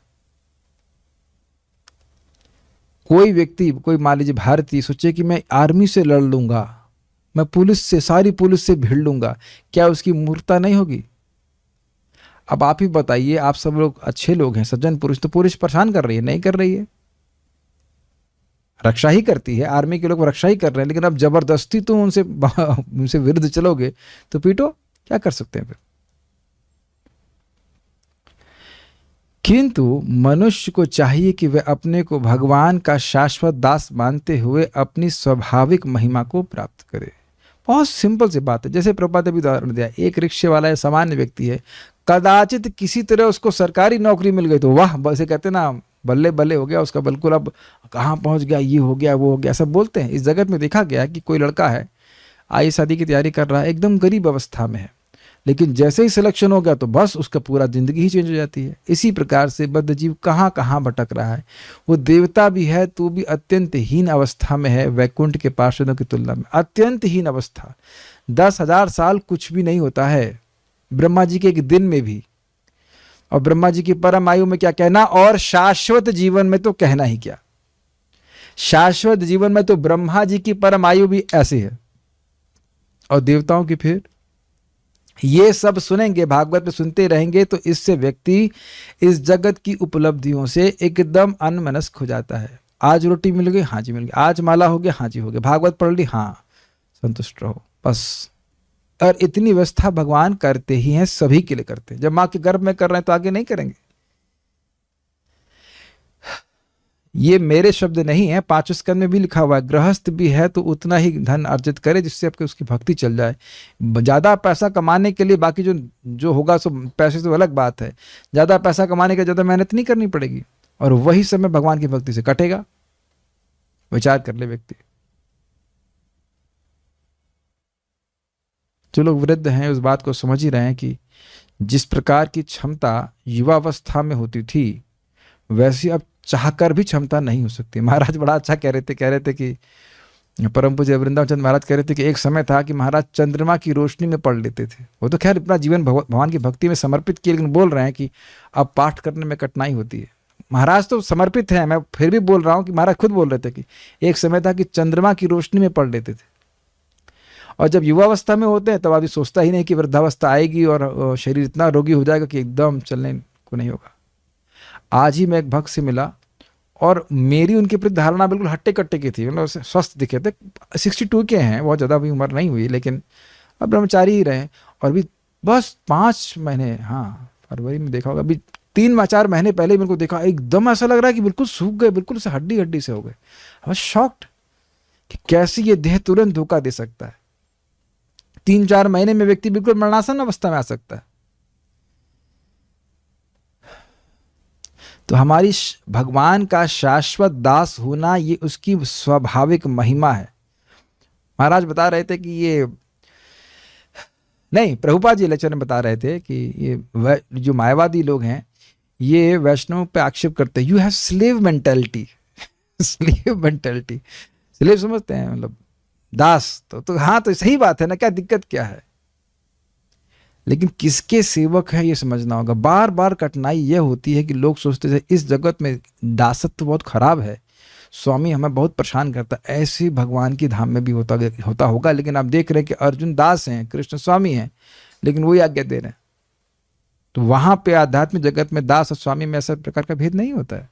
कोई व्यक्ति, कोई मान लीजिए भारतीय सोचे कि मैं आर्मी से लड़ लूंगा, मैं पुलिस से, सारी पुलिस से भिड़ लूंगा, क्या उसकी मूर्खता नहीं होगी? अब आप ही बताइए, आप सब लोग अच्छे लोग हैं, सज्जन पुरुष, तो पुलिस परेशान कर रही है? नहीं कर रही है, रक्षा ही करती है। आर्मी के लोग रक्षा ही कर रहे हैं, लेकिन अब जबरदस्ती तुम उनसे विरुद्ध चलोगे तो पीटो, क्या कर सकते हैं फिर? किंतु मनुष्य को चाहिए कि वह अपने को भगवान का शाश्वत दास मानते हुए अपनी स्वाभाविक महिमा को प्राप्त करे। बहुत सिंपल सी बात है। जैसे प्रभुपाद ने भी उदाहरण दिया, एक रिक्शे वाला है, सामान्य व्यक्ति है, कदाचित किसी तरह उसको सरकारी नौकरी मिल गई तो वाह, वैसे कहते ना बल्ले बल्ले हो गया उसका, बिल्कुल अब कहाँ पहुँच गया, ये हो गया वो हो गया, सब बोलते हैं। इस जगत में देखा गया कि कोई लड़का है आई शादी की तैयारी कर रहा है, एकदम गरीब अवस्था में है, लेकिन जैसे ही सिलेक्शन हो गया तो बस उसका पूरा ज़िंदगी ही चेंज हो जाती है। इसी प्रकार से बद्ध जीव कहाँ कहाँ भटक रहा है। वो देवता भी है तो भी अत्यंत हीन अवस्था में है वैकुंठ के पार्षदों की तुलना में, अत्यंत हीन अवस्था। 10,000 साल कुछ भी नहीं होता है ब्रह्मा जी के एक दिन में भी, और ब्रह्मा जी की परम आयु में क्या कहना, और शाश्वत जीवन में तो कहना ही क्या। शाश्वत जीवन में तो ब्रह्मा जी की परम आयु भी ऐसी है, और देवताओं की फिर। ये सब सुनेंगे, भागवत में सुनते रहेंगे तो इससे व्यक्ति इस जगत की उपलब्धियों से एकदम अनमनस्क हो जाता है। आज रोटी मिल गई, हाँ जी मिल गई। आज माला हो गया, हाँ जी हो गया। भागवत पढ़ ली, हाँ संतुष्ट रहो बस। और इतनी व्यवस्था भगवान करते ही हैं, सभी के लिए करते हैं। जब माँ के गर्भ में कर रहे हैं तो आगे नहीं करेंगे। ये मेरे शब्द नहीं है, 5 स्कंद में भी लिखा हुआ है, गृहस्थ भी है तो उतना ही धन अर्जित करे जिससे आपके उसकी भक्ति चल जाए। ज़्यादा पैसा कमाने के लिए बाकी जो होगा सो पैसे तो अलग बात है। ज़्यादा पैसा कमाने के ज़्यादा मेहनत नहीं करनी पड़ेगी, और वही समय भगवान की भक्ति से कटेगा। विचार कर ले व्यक्ति। जो लोग वृद्ध हैं उस बात को समझ ही रहे हैं कि जिस प्रकार की क्षमता युवावस्था में होती थी वैसी अब चाहकर भी क्षमता नहीं हो सकती। महाराज बड़ा अच्छा कह रहे थे कि परम पूज्य वृंदावन चंद्र महाराज कह रहे थे कि एक समय था कि महाराज चंद्रमा की रोशनी में पढ़ लेते थे। वो तो खैर अपना जीवन भगवान की भक्ति में समर्पित किए, लेकिन बोल रहे हैं कि अब पाठ करने में कठिनाई होती है। महाराज तो समर्पित है, मैं फिर भी बोल रहा हूँ कि महाराज खुद बोल रहे थे कि एक समय था कि चंद्रमा की रोशनी में पढ़ लेते थे। और जब युवावस्था में होते हैं तब आदमी सोचता ही नहीं कि वृद्धावस्था आएगी और शरीर इतना रोगी हो जाएगा कि एकदम चलने को नहीं होगा। आज ही मैं एक भक्त से मिला और मेरी उनके प्रति धारणा बिल्कुल हट्टे कट्टे की थी। मतलब स्वस्थ दिखे थे, 62 के हैं, बहुत ज़्यादा भी उम्र नहीं हुई, लेकिन अब ब्रह्मचारी ही रहे। और भी बस 5 महीने, हाँ फरवरी में देखा होगा, अभी 3-4 महीने पहले मेरे को देखा, एकदम ऐसा लग रहा है कि बिल्कुल सूख गए, बिल्कुल से हड्डी हड्डी से हो गए। आई वाज शॉक्ड कि कैसे ये देह तुरंत धोखा दे सकता है। 3-4 महीने में व्यक्ति बिल्कुल मरणासन अवस्था में आ सकता है। तो हमारी भगवान का शाश्वत दास होना ये उसकी स्वाभाविक महिमा है। महाराज बता रहे थे कि ये नहीं, प्रभुपाद जी लेक्चर में बता रहे थे कि ये जो मायावादी लोग हैं ये वैष्णव पे आक्षेप करते हैं, you have slave mentality. Slave mentality, slave समझते हैं मतलब दास। तो हाँ, तो सही बात है ना, क्या दिक्कत क्या है। लेकिन किसके सेवक है ये समझना होगा। बार बार कठिनाई ये होती है कि लोग सोचते थे इस जगत में दासत्व तो बहुत खराब है, स्वामी हमें बहुत परेशान करता है। ऐसे भगवान की धाम में भी होता होगा। लेकिन आप देख रहे हैं कि अर्जुन दास हैं, कृष्ण स्वामी हैं, लेकिन वही आज्ञा दे रहे हैं। तो वहां पे आध्यात्मिक जगत में दास और स्वामी में ऐसा प्रकार का भेद नहीं होता है।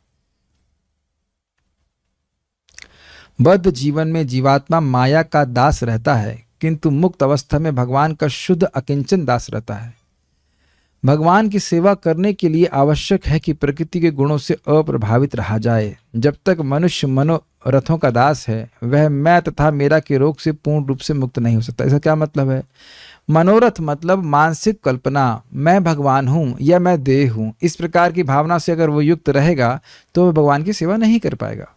बद्ध जीवन में जीवात्मा माया का दास रहता है, किंतु मुक्त अवस्था में भगवान का शुद्ध अकिंचन दास रहता है। भगवान की सेवा करने के लिए आवश्यक है कि प्रकृति के गुणों से अप्रभावित रहा जाए। जब तक मनुष्य मनोरथों का दास है वह मैं तथा मेरा के रोग से पूर्ण रूप से मुक्त नहीं हो सकता। इसका क्या मतलब है? मनोरथ मतलब मानसिक कल्पना, मैं भगवान हूँ या मैं देह हूँ, इस प्रकार की भावना से अगर वो युक्त रहेगा तो वह भगवान की सेवा नहीं कर पाएगा।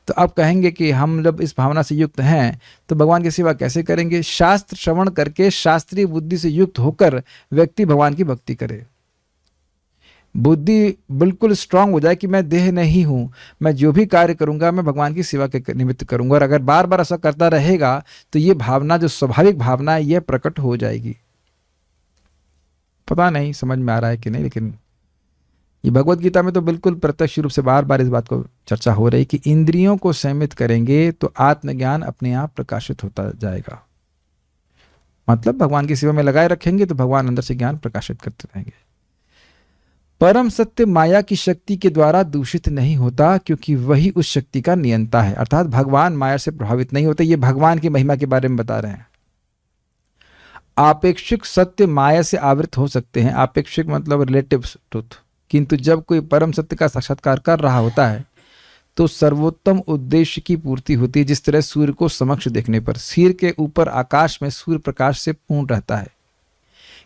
तो आप कहेंगे कि हम जब इस भावना से युक्त हैं तो भगवान की सेवा कैसे करेंगे? शास्त्र श्रवण करके शास्त्रीय बुद्धि से युक्त होकर व्यक्ति भगवान की भक्ति करे। बुद्धि बिल्कुल स्ट्रांग हो जाए कि मैं देह नहीं हूं, मैं जो भी कार्य करूंगा मैं भगवान की सेवा के निमित्त करूंगा। और अगर बार बार ऐसा करता रहेगा तो ये भावना जो स्वाभाविक भावना है यह प्रकट हो जाएगी। पता नहीं समझ में आ रहा है कि नहीं, लेकिन ये भगवत गीता में तो बिल्कुल प्रत्यक्ष रूप से बार बार इस बात को चर्चा हो रही कि इंद्रियों को संयमित करेंगे तो आत्मज्ञान अपने आप प्रकाशित होता जाएगा। मतलब भगवान की सेवा में लगाए रखेंगे तो भगवान अंदर से ज्ञान प्रकाशित करते रहेंगे। परम सत्य माया की शक्ति के द्वारा दूषित नहीं होता, क्योंकि वही उस शक्ति का नियंता है। अर्थात भगवान माया से प्रभावित नहीं होते। ये भगवान की महिमा के बारे में बता रहे हैं। आपेक्षिक सत्य माया से आवृत हो सकते हैं, आपेक्षिक मतलब रिलेटिव ट्रुथ, किंतु जब कोई परम सत्य का साक्षात्कार कर रहा होता है तो सर्वोत्तम उद्देश्य की पूर्ति होती है। जिस तरह सूर्य को समक्ष देखने पर सिर के ऊपर आकाश में सूर्य प्रकाश से पूर्ण रहता है,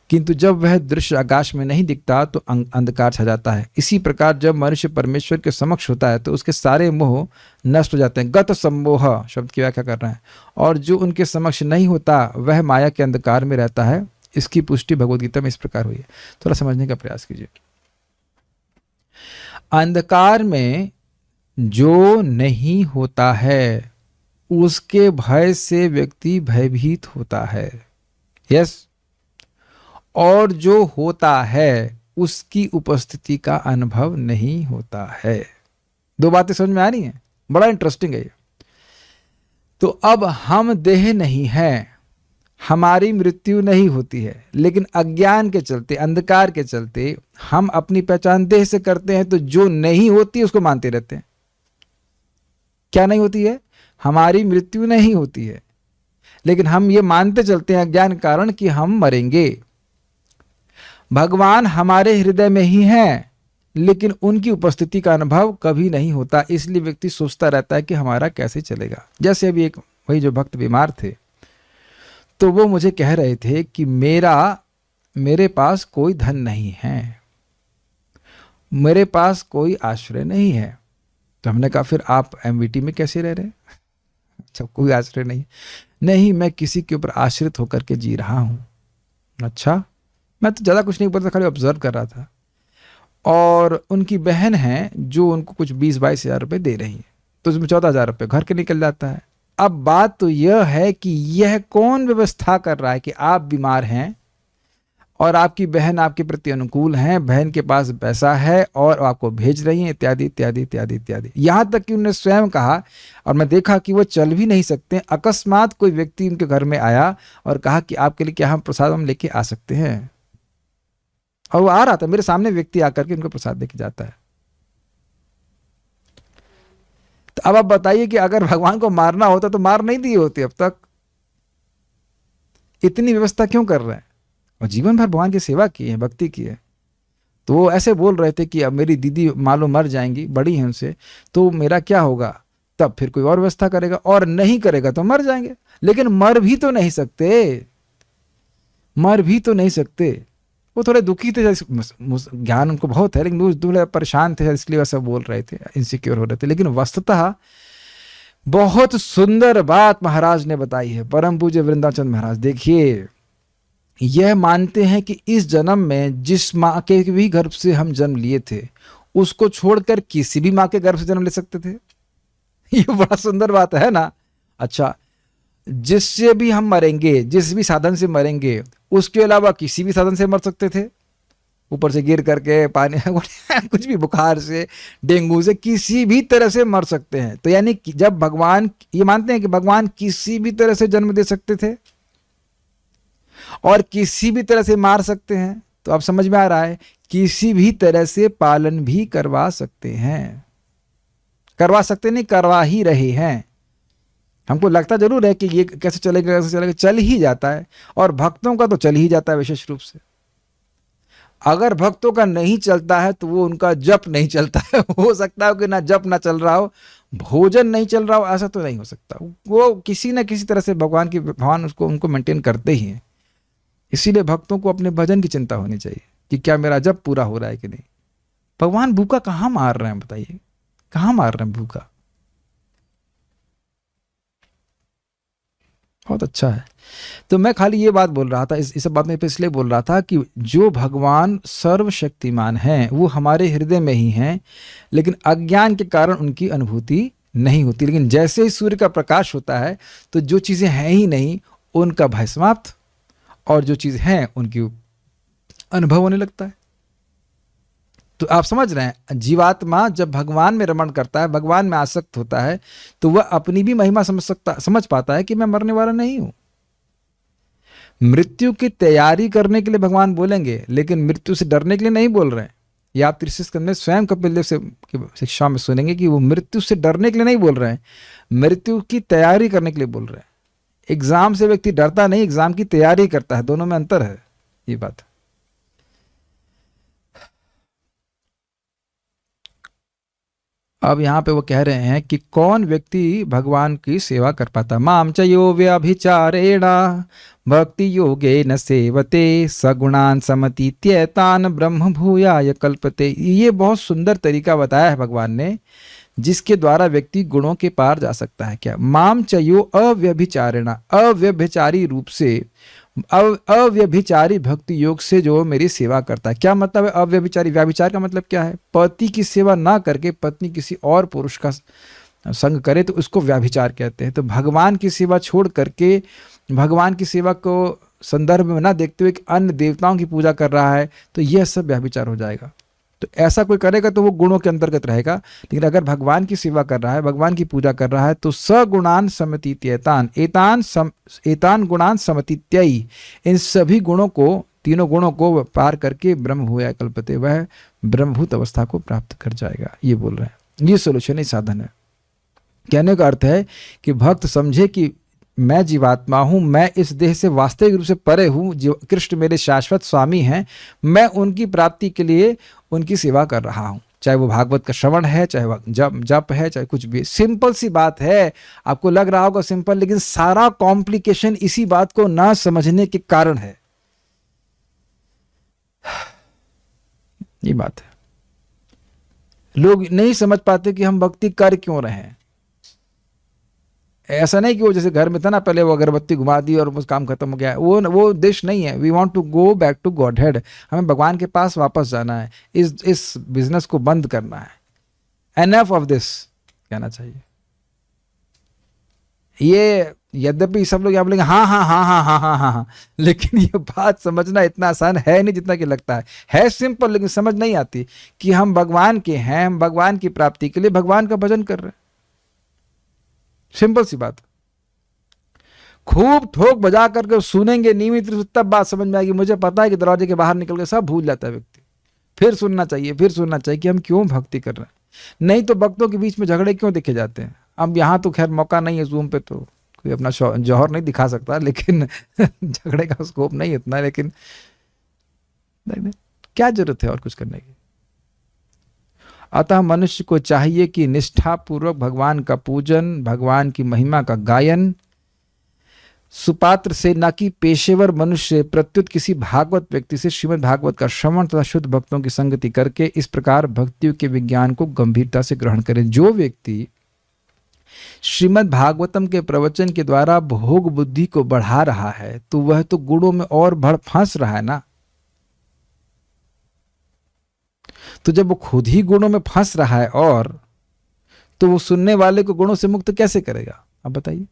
किंतु जब वह दृश्य आकाश में नहीं दिखता तो अंधकार छा जाता है। इसी प्रकार जब मनुष्य परमेश्वर के समक्ष होता है तो उसके सारे मोह नष्ट हो जाते हैं। गत सम्मोह शब्द की व्याख्या कर रहे हैं। और जो उनके समक्ष नहीं होता वह माया के अंधकार में रहता है। इसकी पुष्टि भगवद गीता में इस प्रकार हुई है। थोड़ा समझने का प्रयास कीजिए। अंधकार में जो नहीं होता है उसके भय से व्यक्ति भयभीत होता है। यस। और जो होता है उसकी उपस्थिति का अनुभव नहीं होता है। दो बातें समझ में आ रही हैं? बड़ा इंटरेस्टिंग है ये। तो अब हम देह नहीं है, हमारी मृत्यु नहीं होती है, लेकिन अज्ञान के चलते, अंधकार के चलते हम अपनी पहचान देह से करते हैं। तो जो नहीं होती उसको मानते रहते हैं। क्या नहीं होती है? हमारी मृत्यु नहीं होती है, लेकिन हम ये मानते चलते हैं अज्ञान के कारण कि हम मरेंगे। भगवान हमारे हृदय में ही हैं, लेकिन उनकी उपस्थिति का अनुभव कभी नहीं होता। इसलिए व्यक्ति सोचता रहता है कि हमारा कैसे चलेगा। जैसे अभी एक वही जो भक्त बीमार थे, तो वो मुझे कह रहे थे कि मेरे पास कोई धन नहीं है, मेरे पास कोई आश्रय नहीं है। तो हमने कहा फिर आप एमवीटी में कैसे रह रहे हैं? अच्छा, कोई आश्रय नहीं? नहीं, मैं किसी के ऊपर आश्रित होकर के जी रहा हूँ। अच्छा, मैं तो ज़्यादा कुछ नहीं बोलता, खाली ऑब्जर्व कर रहा था। और उनकी बहन है जो उनको कुछ 20-22 हज़ार रुपये दे रही है, तो उसमें 14,000 रुपये घर के निकल जाता है। अब बात तो यह है कि यह कौन व्यवस्था कर रहा है कि आप बीमार हैं और आपकी बहन आपके प्रति अनुकूल हैं, बहन के पास पैसा है और आपको भेज रही हैं, इत्यादि इत्यादि इत्यादि इत्यादि। यहाँ तक कि उन्होंने स्वयं कहा, और मैं देखा कि वो चल भी नहीं सकते। अकस्मात कोई व्यक्ति उनके घर में आया और कहा कि आपके लिए क्या हम प्रसाद हम लेके आ सकते हैं? और वो आ रहा था, मेरे सामने व्यक्ति आकर के उनको प्रसाद लेके जाता है। तो अब आप बताइए कि अगर भगवान को मारना होता तो मार नहीं दी होती अब तक। इतनी व्यवस्था क्यों कर रहे हैं? और जीवन भर भगवान की सेवा की है, भक्ति की है। तो वो ऐसे बोल रहे थे कि अब मेरी दीदी मान लो मर जाएंगी, बड़ी हैं उनसे, तो मेरा क्या होगा? तब फिर कोई और व्यवस्था करेगा, और नहीं करेगा तो मर जाएंगे। लेकिन मर भी तो नहीं सकते, मर भी तो नहीं सकते। वो थोड़े दुखी थे, ज्ञान उनको बहुत है, लेकिन वो थोड़े परेशान थे, इसलिए वैसा बोल रहे थे, इनसिक्योर हो रहे थे। लेकिन वस्तुतः बहुत सुंदर बात महाराज ने बताई है, परम पूज्य वृंदाचंद महाराज। देखिए, यह मानते हैं कि इस जन्म में जिस माँ के भी गर्भ से हम जन्म लिए थे, उसको छोड़कर किसी भी माँ के गर्भ से जन्म ले सकते थे। ये बड़ा सुंदर बात है ना। अच्छा, जिससे भी हम मरेंगे, जिस भी साधन से मरेंगे, उसके अलावा किसी भी साधन से मर सकते थे। ऊपर से गिर करके, पानी कुछ भी, बुखार से, डेंगू से, किसी भी तरह से मर सकते हैं। तो यानी जब भगवान ये मानते हैं कि भगवान किसी भी तरह से जन्म दे सकते थे और किसी भी तरह से मार सकते हैं, तो अब समझ में आ रहा है, किसी भी तरह से पालन भी करवा सकते हैं। करवा सकते नहीं, करवा ही रहे हैं। हमको लगता जरूर है कि ये कैसे चलेगा, कैसे चलेगा, चल ही जाता है। और भक्तों का तो चल ही जाता है विशेष रूप से। अगर भक्तों का नहीं चलता है तो वो उनका जप नहीं चलता है। हो सकता है कि ना जप ना चल रहा हो, भोजन नहीं चल रहा हो, ऐसा तो नहीं हो सकता। वो किसी न किसी तरह से भगवान उसको उनको मेंटेन करते ही हैं। इसीलिए भक्तों को अपने भजन की चिंता होनी चाहिए कि क्या मेरा जप पूरा हो रहा है कि नहीं। भगवान भूखा कहाँ मार रहे हैं? बताइए, कहाँ मार रहे हैं भूखा? बहुत अच्छा है। तो मैं खाली ये बात बोल रहा था, इस बात में इसलिए बोल रहा था कि जो भगवान सर्वशक्तिमान हैं वो हमारे हृदय में ही हैं, लेकिन अज्ञान के कारण उनकी अनुभूति नहीं होती। लेकिन जैसे ही सूर्य का प्रकाश होता है तो जो चीज़ें हैं ही नहीं उनका भय समाप्त, और जो चीज़ हैं उनकी अनुभव होने लगता है। तो आप समझ रहे हैं, जीवात्मा जब भगवान में रमण करता है, भगवान में आसक्त होता है, तो वह अपनी भी महिमा समझ पाता है कि मैं मरने वाला नहीं हूं। मृत्यु की तैयारी करने के लिए भगवान बोलेंगे, लेकिन मृत्यु से डरने के लिए नहीं बोल रहे हैं। ये आप तीसरे स्कंद में स्वयं कपिल देव से शिक्षा में सुनेंगे कि वो मृत्यु से डरने के लिए नहीं बोल रहे हैं, मृत्यु की तैयारी करने के लिए बोल रहे हैं। एग्जाम से व्यक्ति डरता नहीं, एग्जाम की तैयारी करता है। दोनों में अंतर है, ये बात। अब यहाँ पे वो कह रहे हैं कि कौन व्यक्ति भगवान की सेवा कर पाता। माम च यो व्यभिचारेण भक्ति योगे न सेवते सगुणान समतीत्येतान ब्रह्म भूयाय कल्पते। ये बहुत सुंदर तरीका बताया है भगवान ने जिसके द्वारा व्यक्ति गुणों के पार जा सकता है। क्या? माम च यो अव्यभिचारेण, अव्यभिचारी रूप से, अव्यभिचारी भक्ति योग से जो मेरी सेवा करता है। क्या मतलब है अव्यभिचारी? व्याभिचार का मतलब क्या है? पति की सेवा ना करके पत्नी किसी और पुरुष का संग करे तो उसको व्याभिचार कहते हैं। तो भगवान की सेवा छोड़ करके, भगवान की सेवा को संदर्भ में ना देखते हुए अन्य देवताओं की पूजा कर रहा है तो यह सब व्याभिचार हो जाएगा। तो ऐसा कोई करेगा तो वो गुणों के अंतर्गत रहेगा। लेकिन अगर भगवान की सेवा कर रहा है, भगवान की पूजा कर रहा है तो सगुणान समतीत्येतान, एतान गुणान समतीत्ययी, इन सभी गुणों को, तीनों गुणों को पार करके ब्रह्म हुआ कल्पते, वह ब्रह्मभूत अवस्था को प्राप्त कर जाएगा। ये बोल रहे हैं, ये सोल्यूशन, ही साधन है। कहने का अर्थ है कि भक्त समझे कि मैं जीवात्मा हूं, मैं इस देह से वास्तविक रूप से परे हूं, कृष्ण मेरे शाश्वत स्वामी हैं, मैं उनकी प्राप्ति के लिए उनकी सेवा कर रहा हूं। चाहे वो भागवत का श्रवण है, चाहे वो जप है, चाहे कुछ भी। सिंपल सी बात है, आपको लग रहा होगा सिंपल, लेकिन सारा कॉम्प्लिकेशन इसी बात को ना समझने के कारण है। ये बात है, लोग नहीं समझ पाते कि हम भक्ति कर क्यों रहे हैं। ऐसा नहीं कि वो जैसे घर में था ना, पहले वो अगरबत्ती घुमा दी और काम खत्म हो गया, वो उद्देश्य नहीं है। We want to go back to godhead, हमें भगवान के पास वापस जाना है, इस बिजनेस को बंद करना है। एनफ ऑफ दिस कहना चाहिए। ये यद्यपि सब लोग यहाँ बोलेंगे हाँ हाँ हाँ हाँ हाँ हाँ हाँ हाँ, लेकिन ये बात समझना इतना आसान है नहीं जितना कि लगता है सिंपल, लेकिन समझ नहीं आती कि हम भगवान के हैं, हम भगवान की प्राप्ति के लिए भगवान का भजन कर रहे हैं। सिंपल सी बात। खूब ठोक बजा करके सुनेंगे नियमित रूप से, तब बात समझ में आएगी। मुझे पता है कि दरवाजे के बाहर निकल के सब भूल जाता है व्यक्ति। फिर सुनना चाहिए, फिर सुनना चाहिए कि हम क्यों भक्ति कर रहे हैं। नहीं तो भक्तों के बीच में झगड़े क्यों देखे जाते हैं। अब यहाँ तो खैर मौका नहीं है, जूम पे तो कोई अपना जौहर नहीं दिखा सकता, लेकिन झगड़े का स्कोप नहीं इतना। लेकिन क्या जरूरत है और कुछ करने की। अतः मनुष्य को चाहिए कि निष्ठापूर्वक भगवान का पूजन, भगवान की महिमा का गायन, सुपात्र से न कि पेशेवर मनुष्य प्रत्युत किसी भागवत व्यक्ति से श्रीमद् भागवत का श्रवण तथा शुद्ध भक्तों की संगति करके इस प्रकार भक्तियों के विज्ञान को गंभीरता से ग्रहण करें। जो व्यक्ति श्रीमद् भागवतम के प्रवचन के द्वारा भोग बुद्धि को बढ़ा रहा है तो वह तो गुणों में और बढ़ फंस रहा है ना। तो जब वो खुद ही गुणों में फंस रहा है और तो वो सुनने वाले को गुणों से मुक्त कैसे करेगा, अब बताइए।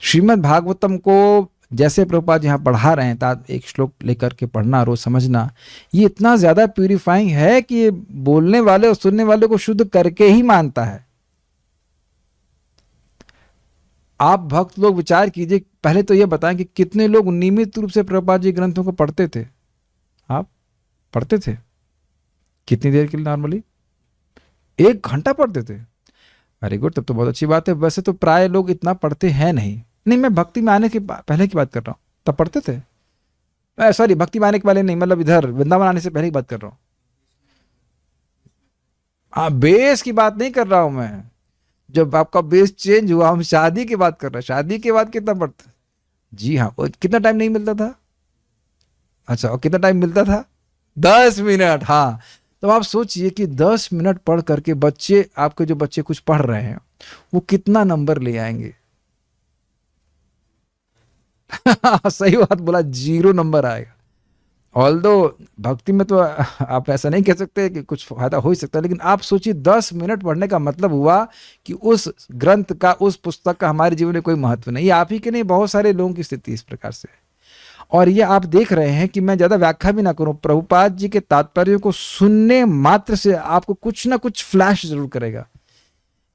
श्रीमद् भागवतम को जैसे प्रभुपाद यहां पढ़ा रहे हैं, एक श्लोक लेकर के पढ़ना, रोज समझना, ये इतना ज्यादा प्यूरिफाइंग है कि ये बोलने वाले और सुनने वाले को शुद्ध करके ही मानता है। आप भक्त लोग विचार कीजिए, पहले तो यह बताएं कि कितने लोग नियमित रूप से प्रभुपाद जी ग्रंथों को पढ़ते थे। आप पढ़ते थे कितनी देर के लिए? नॉर्मली 1 घंटा पढ़ते थे। वेरी गुड, तब तो बहुत अच्छी बात है। वैसे तो प्राय लोग इतना पढ़ते हैं नहीं, मैं भक्ति में आने के पहले की बात कर रहा हूं, तब पढ़ते थे। सॉरी, भक्ति में आने के पहले नहीं, मतलब इधर वृंदावन आने से पहले की बात कर रहा हूं। हाँ, बेस की बात नहीं कर रहा हूं मैं, जब आपका बेस चेंज हुआ, हम शादी की बात कर रहे हैं। शादी के बाद कितना पढ़ते? जी हाँ। कितना टाइम नहीं मिलता था? अच्छा, और कितना टाइम मिलता था? 10 मिनट। हाँ, तो आप सोचिए कि 10 मिनट पढ़ करके बच्चे, आपके जो बच्चे कुछ पढ़ रहे हैं, वो कितना नंबर ले आएंगे? सही बात बोला, 0 नंबर आएगा। ऑल्दो भक्ति में तो आप ऐसा नहीं कह सकते कि कुछ फायदा हो ही सकता है, लेकिन आप सोचिए 10 मिनट पढ़ने का मतलब हुआ कि उस ग्रंथ का, उस पुस्तक का हमारे जीवन में कोई महत्व नहीं। आप ही के नहीं, बहुत सारे लोगों की स्थिति इस प्रकार से है। और ये आप देख रहे हैं कि मैं ज्यादा व्याख्या भी ना करूं, प्रभुपाद जी के तात्पर्य को सुनने मात्र से आपको कुछ ना कुछ फ्लैश जरूर करेगा।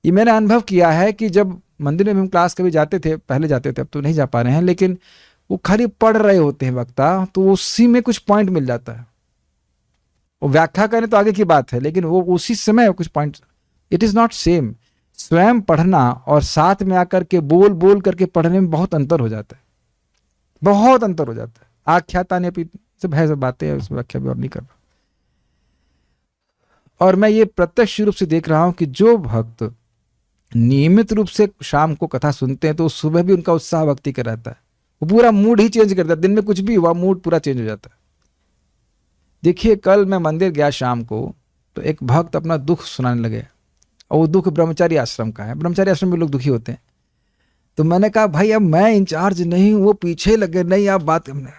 ये मैंने अनुभव किया है कि जब मंदिर में हम क्लास कभी जाते थे, पहले जाते थे, अब तो नहीं जा पा रहे हैं, लेकिन वो खाली पढ़ रहे होते हैं वक्ता, तो उसी में कुछ पॉइंट मिल जाता है। वो व्याख्या करें तो आगे की बात है, लेकिन वो उसी समय कुछ point. It is not same. स्वयं पढ़ना और साथ में आकर के बोल बोल करके पढ़ने में बहुत अंतर हो जाता है, बहुत अंतर हो जाता है। आख्याता ने सब है, सब बातें हैं, उसमें व्याख्या भी और नहीं कर रहा। और मैं ये प्रत्यक्ष रूप से देख रहा हूं कि जो भक्त नियमित रूप से शाम को कथा सुनते हैं तो सुबह भी उनका उत्साह भक्ति का रहता है, वो पूरा मूड ही चेंज करता है, दिन में कुछ भी हुआ मूड पूरा चेंज हो जाता है। देखिए कल मैं मंदिर गया शाम को, तो एक भक्त अपना दुख सुनाने लगे, और वो दुख ब्रह्मचारी आश्रम का है, ब्रह्मचारी आश्रम में लोग दुखी होते हैं। तो मैंने कहा भाई अब मैं इंचार्ज नहीं हूँ, वो पीछे लगे नहीं आप बात करने।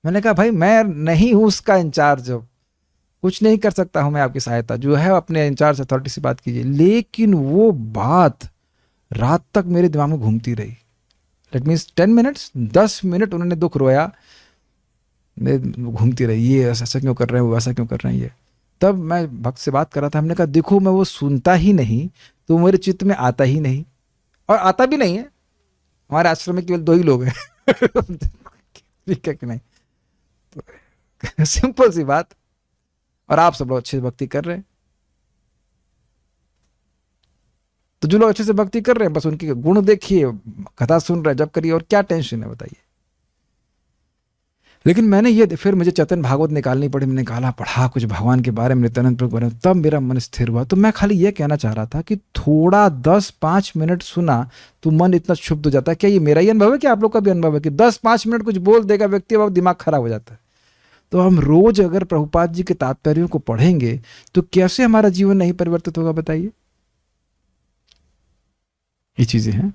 मैंने कहा भाई मैं नहीं हूँ उसका इंचार्ज, कुछ नहीं कर सकता हूं मैं आपकी सहायता, जो है अपने इंचार्ज अथॉरिटी से बात कीजिए। लेकिन वो बात रात तक मेरे दिमाग में घूमती रही। दैट मीन्स 10 मिनट्स, 10 मिनट उन्होंने दुख रोया, घूमती रही, ये ऐसा क्यों कर रहे हैं, वो ऐसा क्यों कर रहे हैं ये। तब मैं भक्त से बात कर रहा था, हमने कहा देखो मैं वो सुनता ही नहीं तो मेरे चित्त में आता ही नहीं, और आता भी नहीं है। हमारे आश्रम में केवल 2 ही लोग हैं ठीक है कि नहीं, तो सिंपल सी बात। और आप सब लोग अच्छे से भक्ति कर रहे हैं, तो जो लोग अच्छे से भक्ति कर रहे हैं बस उनके गुण देखिए, कथा सुन रहे हैं, जब करिए, और क्या टेंशन है बताइए। लेकिन मैंने ये फिर मुझे चैतन्य भागवत निकालनी पड़ी, मैंने निकाला, पढ़ा कुछ भगवान के बारे में, नित्यानंद प्रभु के बारे में, तब मेरा मन स्थिर हुआ। तो मैं खाली ये कहना चाह रहा था कि थोड़ा 10-5 मिनट सुना तो मन इतना क्षुब्ध हो जाता है। क्या ये मेरा ही अनुभव है कि आप लोग का भी अनुभव है कि 10-5 मिनट कुछ बोल देगा व्यक्ति, अब दिमाग खराब हो जाता है। तो हम रोज अगर प्रभुपाद जी के तात्पर्यों को पढ़ेंगे तो कैसे हमारा जीवन नहीं परिवर्तित होगा बताइए। ये चीजें हैं।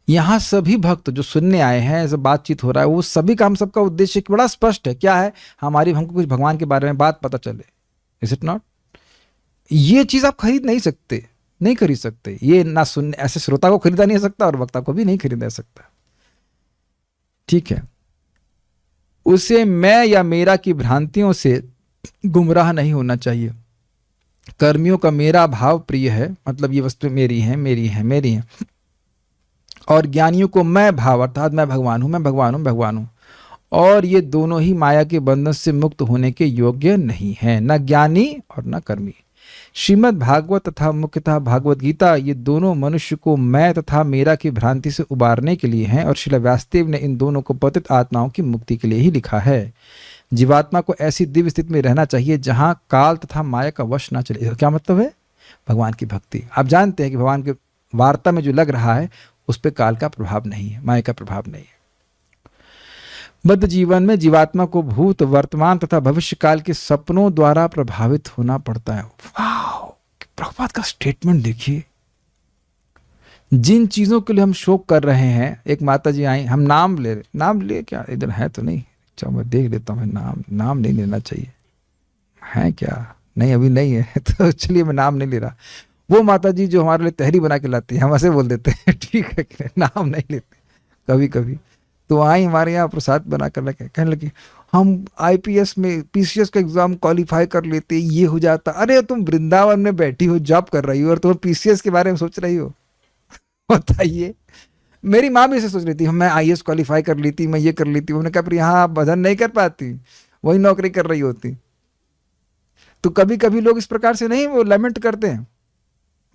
यहां सभी भक्त जो सुनने आए हैं, सब बातचीत हो रहा है, वो सभी का हम सबका उद्देश्य बड़ा स्पष्ट है। क्या है? हमारी हमको कुछ भगवान के बारे में बात पता चले। Is it not? ये चीज आप खरीद नहीं सकते, नहीं खरीद सकते। ये ना सुनने, ऐसे श्रोता को खरीदा नहीं सकता और वक्ता को भी नहीं खरीदा सकता। ठीक है, उसे मैं या मेरा की भ्रांतियों से गुमराह नहीं होना चाहिए। कर्मियों का मेरा भाव प्रिय है, मतलब ये वस्तु मेरी है, मेरी है, मेरी है। और ज्ञानियों को मैं भाव, अर्थात मैं भगवान हूं, मैं भगवान हूं, भगवान हूं। और ये दोनों ही माया के बंधन से मुक्त होने के योग्य नहीं है, न ज्ञानी और न कर्मी। श्रीमद् भागवत तथा मुख्यतः भागवत गीता, ये दोनों मनुष्य को मैं तथा मेरा की भ्रांति से उबारने के लिए हैं, और श्रील व्यासदेव ने इन दोनों को पतित आत्माओं की मुक्ति के लिए ही लिखा है। जीवात्मा को ऐसी दिव्य स्थिति में रहना चाहिए जहां काल तथा माया का वश ना चले। क्या मतलब है? भगवान की भक्ति। आप जानते हैं कि भगवान के वार्ता में जो लग रहा है उस पर काल का प्रभाव नहीं है, माया का प्रभाव नहीं है। बद्ध जीवन में जीवात्मा को भूत, वर्तमान तथा भविष्य काल के सपनों द्वारा प्रभावित होना पड़ता है। वाह, प्रभुपाद का स्टेटमेंट देखिए। जिन चीजों के लिए हम शोक कर रहे हैं, एक माता जी आई, हम नाम ले क्या इधर है तो नहीं, चलो मैं देख लेता हूँ। नाम नहीं लेना चाहिए, है क्या? नहीं अभी नहीं है तो चलिए मैं नाम नहीं ले रहा। वो माता जी जो हमारे लिए तहरी बना के लाती है, हम ऐसे बोल देते हैं ठीक है कि नाम नहीं लेते कभी कभी। तो आई हमारे यहाँ प्रसाद बना कर लेके कहने लगी हम आईपीएस में पीसीएस का एग्जाम क्वालिफाई कर लेते, ये हो जाता। अरे तुम वृंदावन में बैठी हो, जॉब कर रही हो, और तुम पीसीएस के बारे में सोच रही हो? बताइए। मेरी माँ भी ऐसे सोच रही थी, मैं आईएएस क्वालिफाई कर लेती, मैं ये कर लेती। उन्होंने कहा फिर यहाँ आप भजन नहीं कर पाती, वही नौकरी कर रही होती। तो कभी कभी लोग इस प्रकार से नहीं वो लैमेंट करते हैं।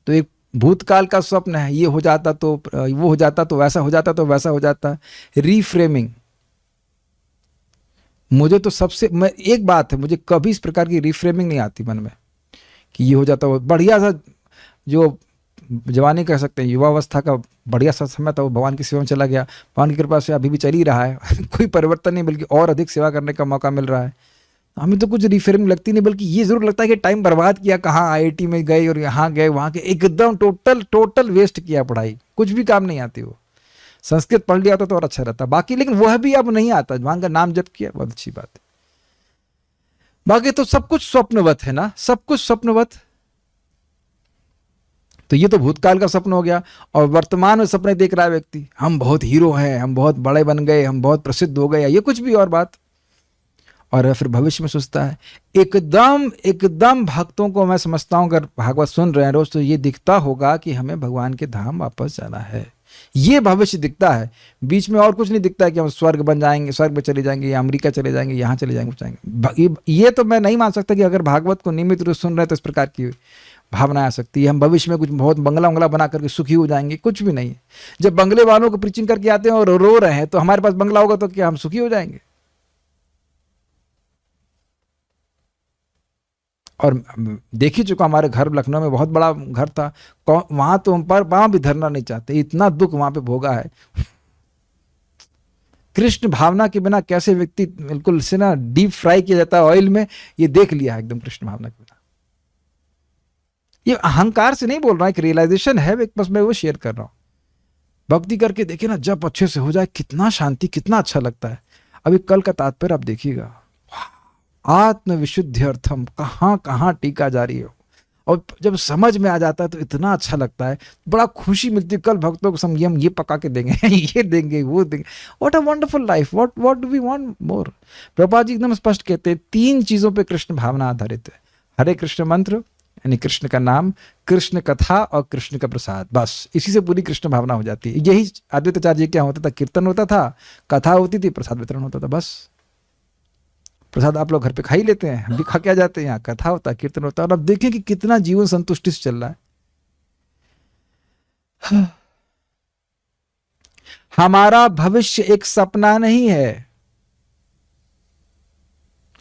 तो एक भूतकाल का स्वप्न है, ये हो जाता तो वो हो जाता, तो वैसा हो जाता, तो वैसा हो जाता। रीफ्रेमिंग। मुझे तो सबसे, मैं एक बात है, मुझे कभी इस प्रकार की रीफ्रेमिंग नहीं आती मन में कि ये हो जाता। वो बढ़िया सा जो जवानी कह सकते हैं, युवावस्था का बढ़िया सा समय था, वो भगवान की सेवा में चला गया। भगवान की कृपा से अभी भी चल ही रहा है कोई परिवर्तन नहीं, बल्कि और अधिक सेवा करने का मौका मिल रहा है। हमें तो कुछ रिफेरिंग लगती नहीं, बल्कि ये जरूर लगता है कि टाइम बर्बाद किया, कहाँ आईआईटी में गए और यहाँ गए वहाँ के, एकदम टोटल वेस्ट किया पढ़ाई, कुछ भी काम नहीं आती। वो संस्कृत पढ़ लिया होता तो और अच्छा रहता बाकी, लेकिन वह भी अब नहीं आता। भगवान का नाम जप किया, बहुत अच्छी बात है। बाकी तो सब कुछ स्वप्नवत है ना, सब कुछ स्वप्नवत। तो ये तो भूतकाल का सपना हो गया। और वर्तमान में सपने देख रहा है व्यक्ति, हम बहुत हीरो हैं, हम बहुत बड़े बन गए, हम बहुत प्रसिद्ध हो गए, या ये कुछ भी और बात। और फिर भविष्य में सोचता है। एकदम भक्तों को मैं समझता हूं, अगर भागवत सुन रहे हैं रोज, तो ये दिखता होगा कि हमें भगवान के धाम वापस जाना है। ये भविष्य दिखता है, बीच में और कुछ नहीं दिखता है कि हम स्वर्ग बन जाएंगे, स्वर्ग में चले जाएंगे, या अमेरिका चले जाएंगे, यहाँ चले जाएंगे। ये तो मैं नहीं मान सकता कि अगर भागवत को नियमित रूप सुन रहे हैं तो इस प्रकार की भावना आ सकती है। हम भविष्य में कुछ बहुत बंगला बना करके सुखी हो जाएंगे, कुछ भी नहीं। जब बंगले वालों को प्रीचिंग करके आते हैं और रो रहे हैं, तो हमारे पास बंगला होगा तो क्या हम सुखी हो जाएंगे? और देख ही चुका, हमारे घर लखनऊ में बहुत बड़ा घर था, वहां तो हम पर पांव भी धरना नहीं चाहते, इतना दुख वहां पे भोगा है। कृष्ण भावना के बिना कैसे व्यक्ति बिल्कुल से ना डीप फ्राई किया जाता है ऑयल में, ये देख लिया है एकदम कृष्ण भावना के बिना। ये अहंकार से नहीं बोल रहा, एक रियलाइजेशन है, बस मैं वो शेयर कर रहा हूं। भक्ति करके देखिए ना, जब अच्छे से हो जाए कितना शांति, कितना अच्छा लगता है। अभी कल का तात्पर्य आप देखिएगा, आत्म विशुद्धि अर्थम, कहाँ कहाँ टीका जारी है, और जब समझ में आ जाता है तो इतना अच्छा लगता है, बड़ा खुशी मिलती है। कल भक्तों को समझिए हम ये पका के देंगे ये देंगे वो देंगे, what a wonderful life, what do we want more. Prabhupada ji एकदम स्पष्ट कहते हैं 3 चीजों पे कृष्ण भावना आधारित है, हरे कृष्ण मंत्र यानी कृष्ण का नाम, कृष्ण कथा और कृष्ण का प्रसाद, बस इसी से पूरी कृष्ण भावना हो जाती है। यही अद्वैताचार्य जी क्या होता था, कीर्तन होता था, कथा होती थी, प्रसाद वितरण होता था, बस। प्रसाद आप लोग घर पे खा ही लेते हैं, हम भी खा के आ जाते हैं, यहाँ कथा होता है, कीर्तन होता है, और अब देखें कि कितना जीवन संतुष्टि से चल रहा है। हमारा भविष्य एक सपना नहीं है,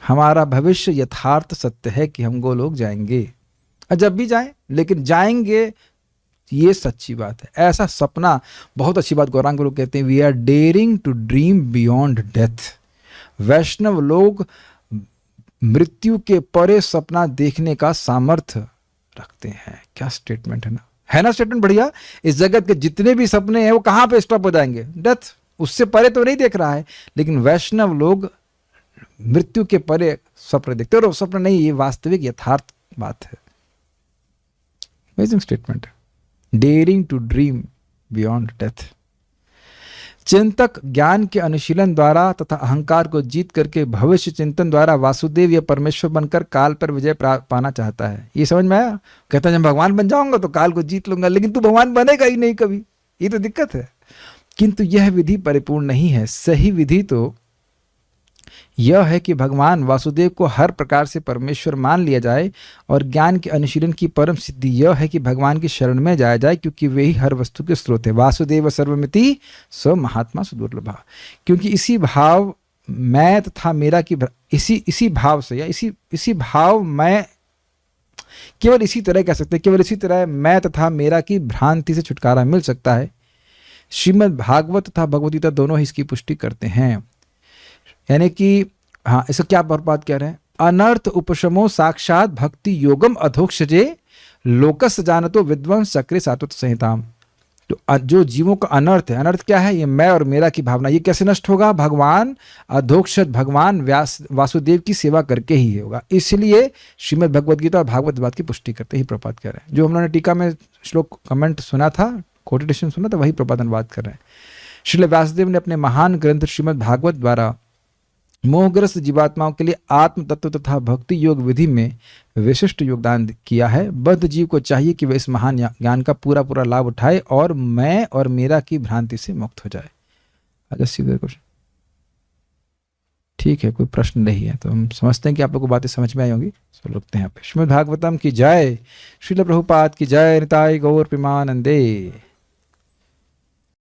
हमारा भविष्य यथार्थ सत्य है कि हम गोलोक जाएंगे, और जब भी जाएं, लेकिन जाएंगे, ये सच्ची बात है। ऐसा सपना, बहुत अच्छी बात गौरांग लोग कहते हैं, we are daring to dream beyond death. Vaishnav लोग मृत्यु के परे सपना देखने का सामर्थ्य रखते हैं। क्या स्टेटमेंट है ना, है ना स्टेटमेंट बढ़िया। इस जगत के जितने भी सपने हैं वो कहां पे स्टॉप हो जाएंगे, डेथ, उससे परे तो नहीं देख रहा है, लेकिन वैष्णव लोग मृत्यु के परे स्वप्न देखते हैं, और स्वप्न नहीं, ये वास्तविक यथार्थ बात है। अमेजिंग स्टेटमेंट है, daring to dream beyond death. चिंतक ज्ञान के अनुशीलन द्वारा तथा अहंकार को जीत करके भविष्य चिंतन द्वारा वासुदेव या परमेश्वर बनकर काल पर विजय पाना चाहता है। ये समझ में आया? कहता है जब भगवान बन जाऊंगा तो काल को जीत लूंगा, लेकिन तू भगवान बनेगा ही नहीं कभी, ये तो दिक्कत है। किंतु यह विधि परिपूर्ण नहीं है। सही विधि तो यह है कि भगवान वासुदेव को हर प्रकार से परमेश्वर मान लिया जाए, और ज्ञान के अनुशीलन की परम सिद्धि यह है कि भगवान की शरण में जाया जाए, क्योंकि वे ही हर वस्तु के स्रोत है। वासुदेव सर्वमिति स महात्मा सुदुर्लभा। क्योंकि इसी भाव मैं तथा मेरा की इसी भाव से, या इसी भाव मैं, केवल इसी तरह कह सकते हैं, केवल इसी तरह मैं तथा मेरा की भ्रांति से छुटकारा मिल सकता है। श्रीमद् भागवत तथा भगवद्गीता दोनों ही इसकी पुष्टि करते हैं। यानी कि हाँ, इसको क्या प्रभुपाद कह रहे हैं, अनर्थ उपशमो साक्षात भक्ति योगम अधोक्षजे लोकस जानतो विद्वांस चक्रे सात्वत संहिताम। तो जो जीवों का अनर्थ है, अनर्थ क्या है, ये मैं और मेरा की भावना, ये कैसे नष्ट होगा, भगवान अधोक्षज भगवान वासुदेव की सेवा करके ही होगा। इसलिए श्रीमद् भगवद्गीता और भागवत बात की पुष्टि करते ही प्रभुपाद कह रहे हैं। जो हम लोगों ने टीका में श्लोक कमेंट सुना था, कोटेशन सुना था, वही प्रभुपाद अनुवाद कर रहे हैं। श्रील व्यासदेव ने अपने महान ग्रंथ श्रीमद् भागवत द्वारा मोहग्रस्त जीवात्माओं के लिए आत्म तत्व तथा भक्ति योग विधि में विशिष्ट योगदान किया है। बद्ध जीव को चाहिए कि वह इस महान ज्ञान का पूरा पूरा लाभ उठाए और मैं और मेरा की भ्रांति से मुक्त हो जाए। अच्छा सीधे कुछ ठीक है, कोई प्रश्न नहीं है तो हम समझते हैं कि आप लोगों को बातें समझ में आई होंगी। तो रुकते हैं यहाँ पे। श्रीमद् भागवतम की जय, श्रील प्रभुपाद की जय, निताय गौर प्रेमानंदे।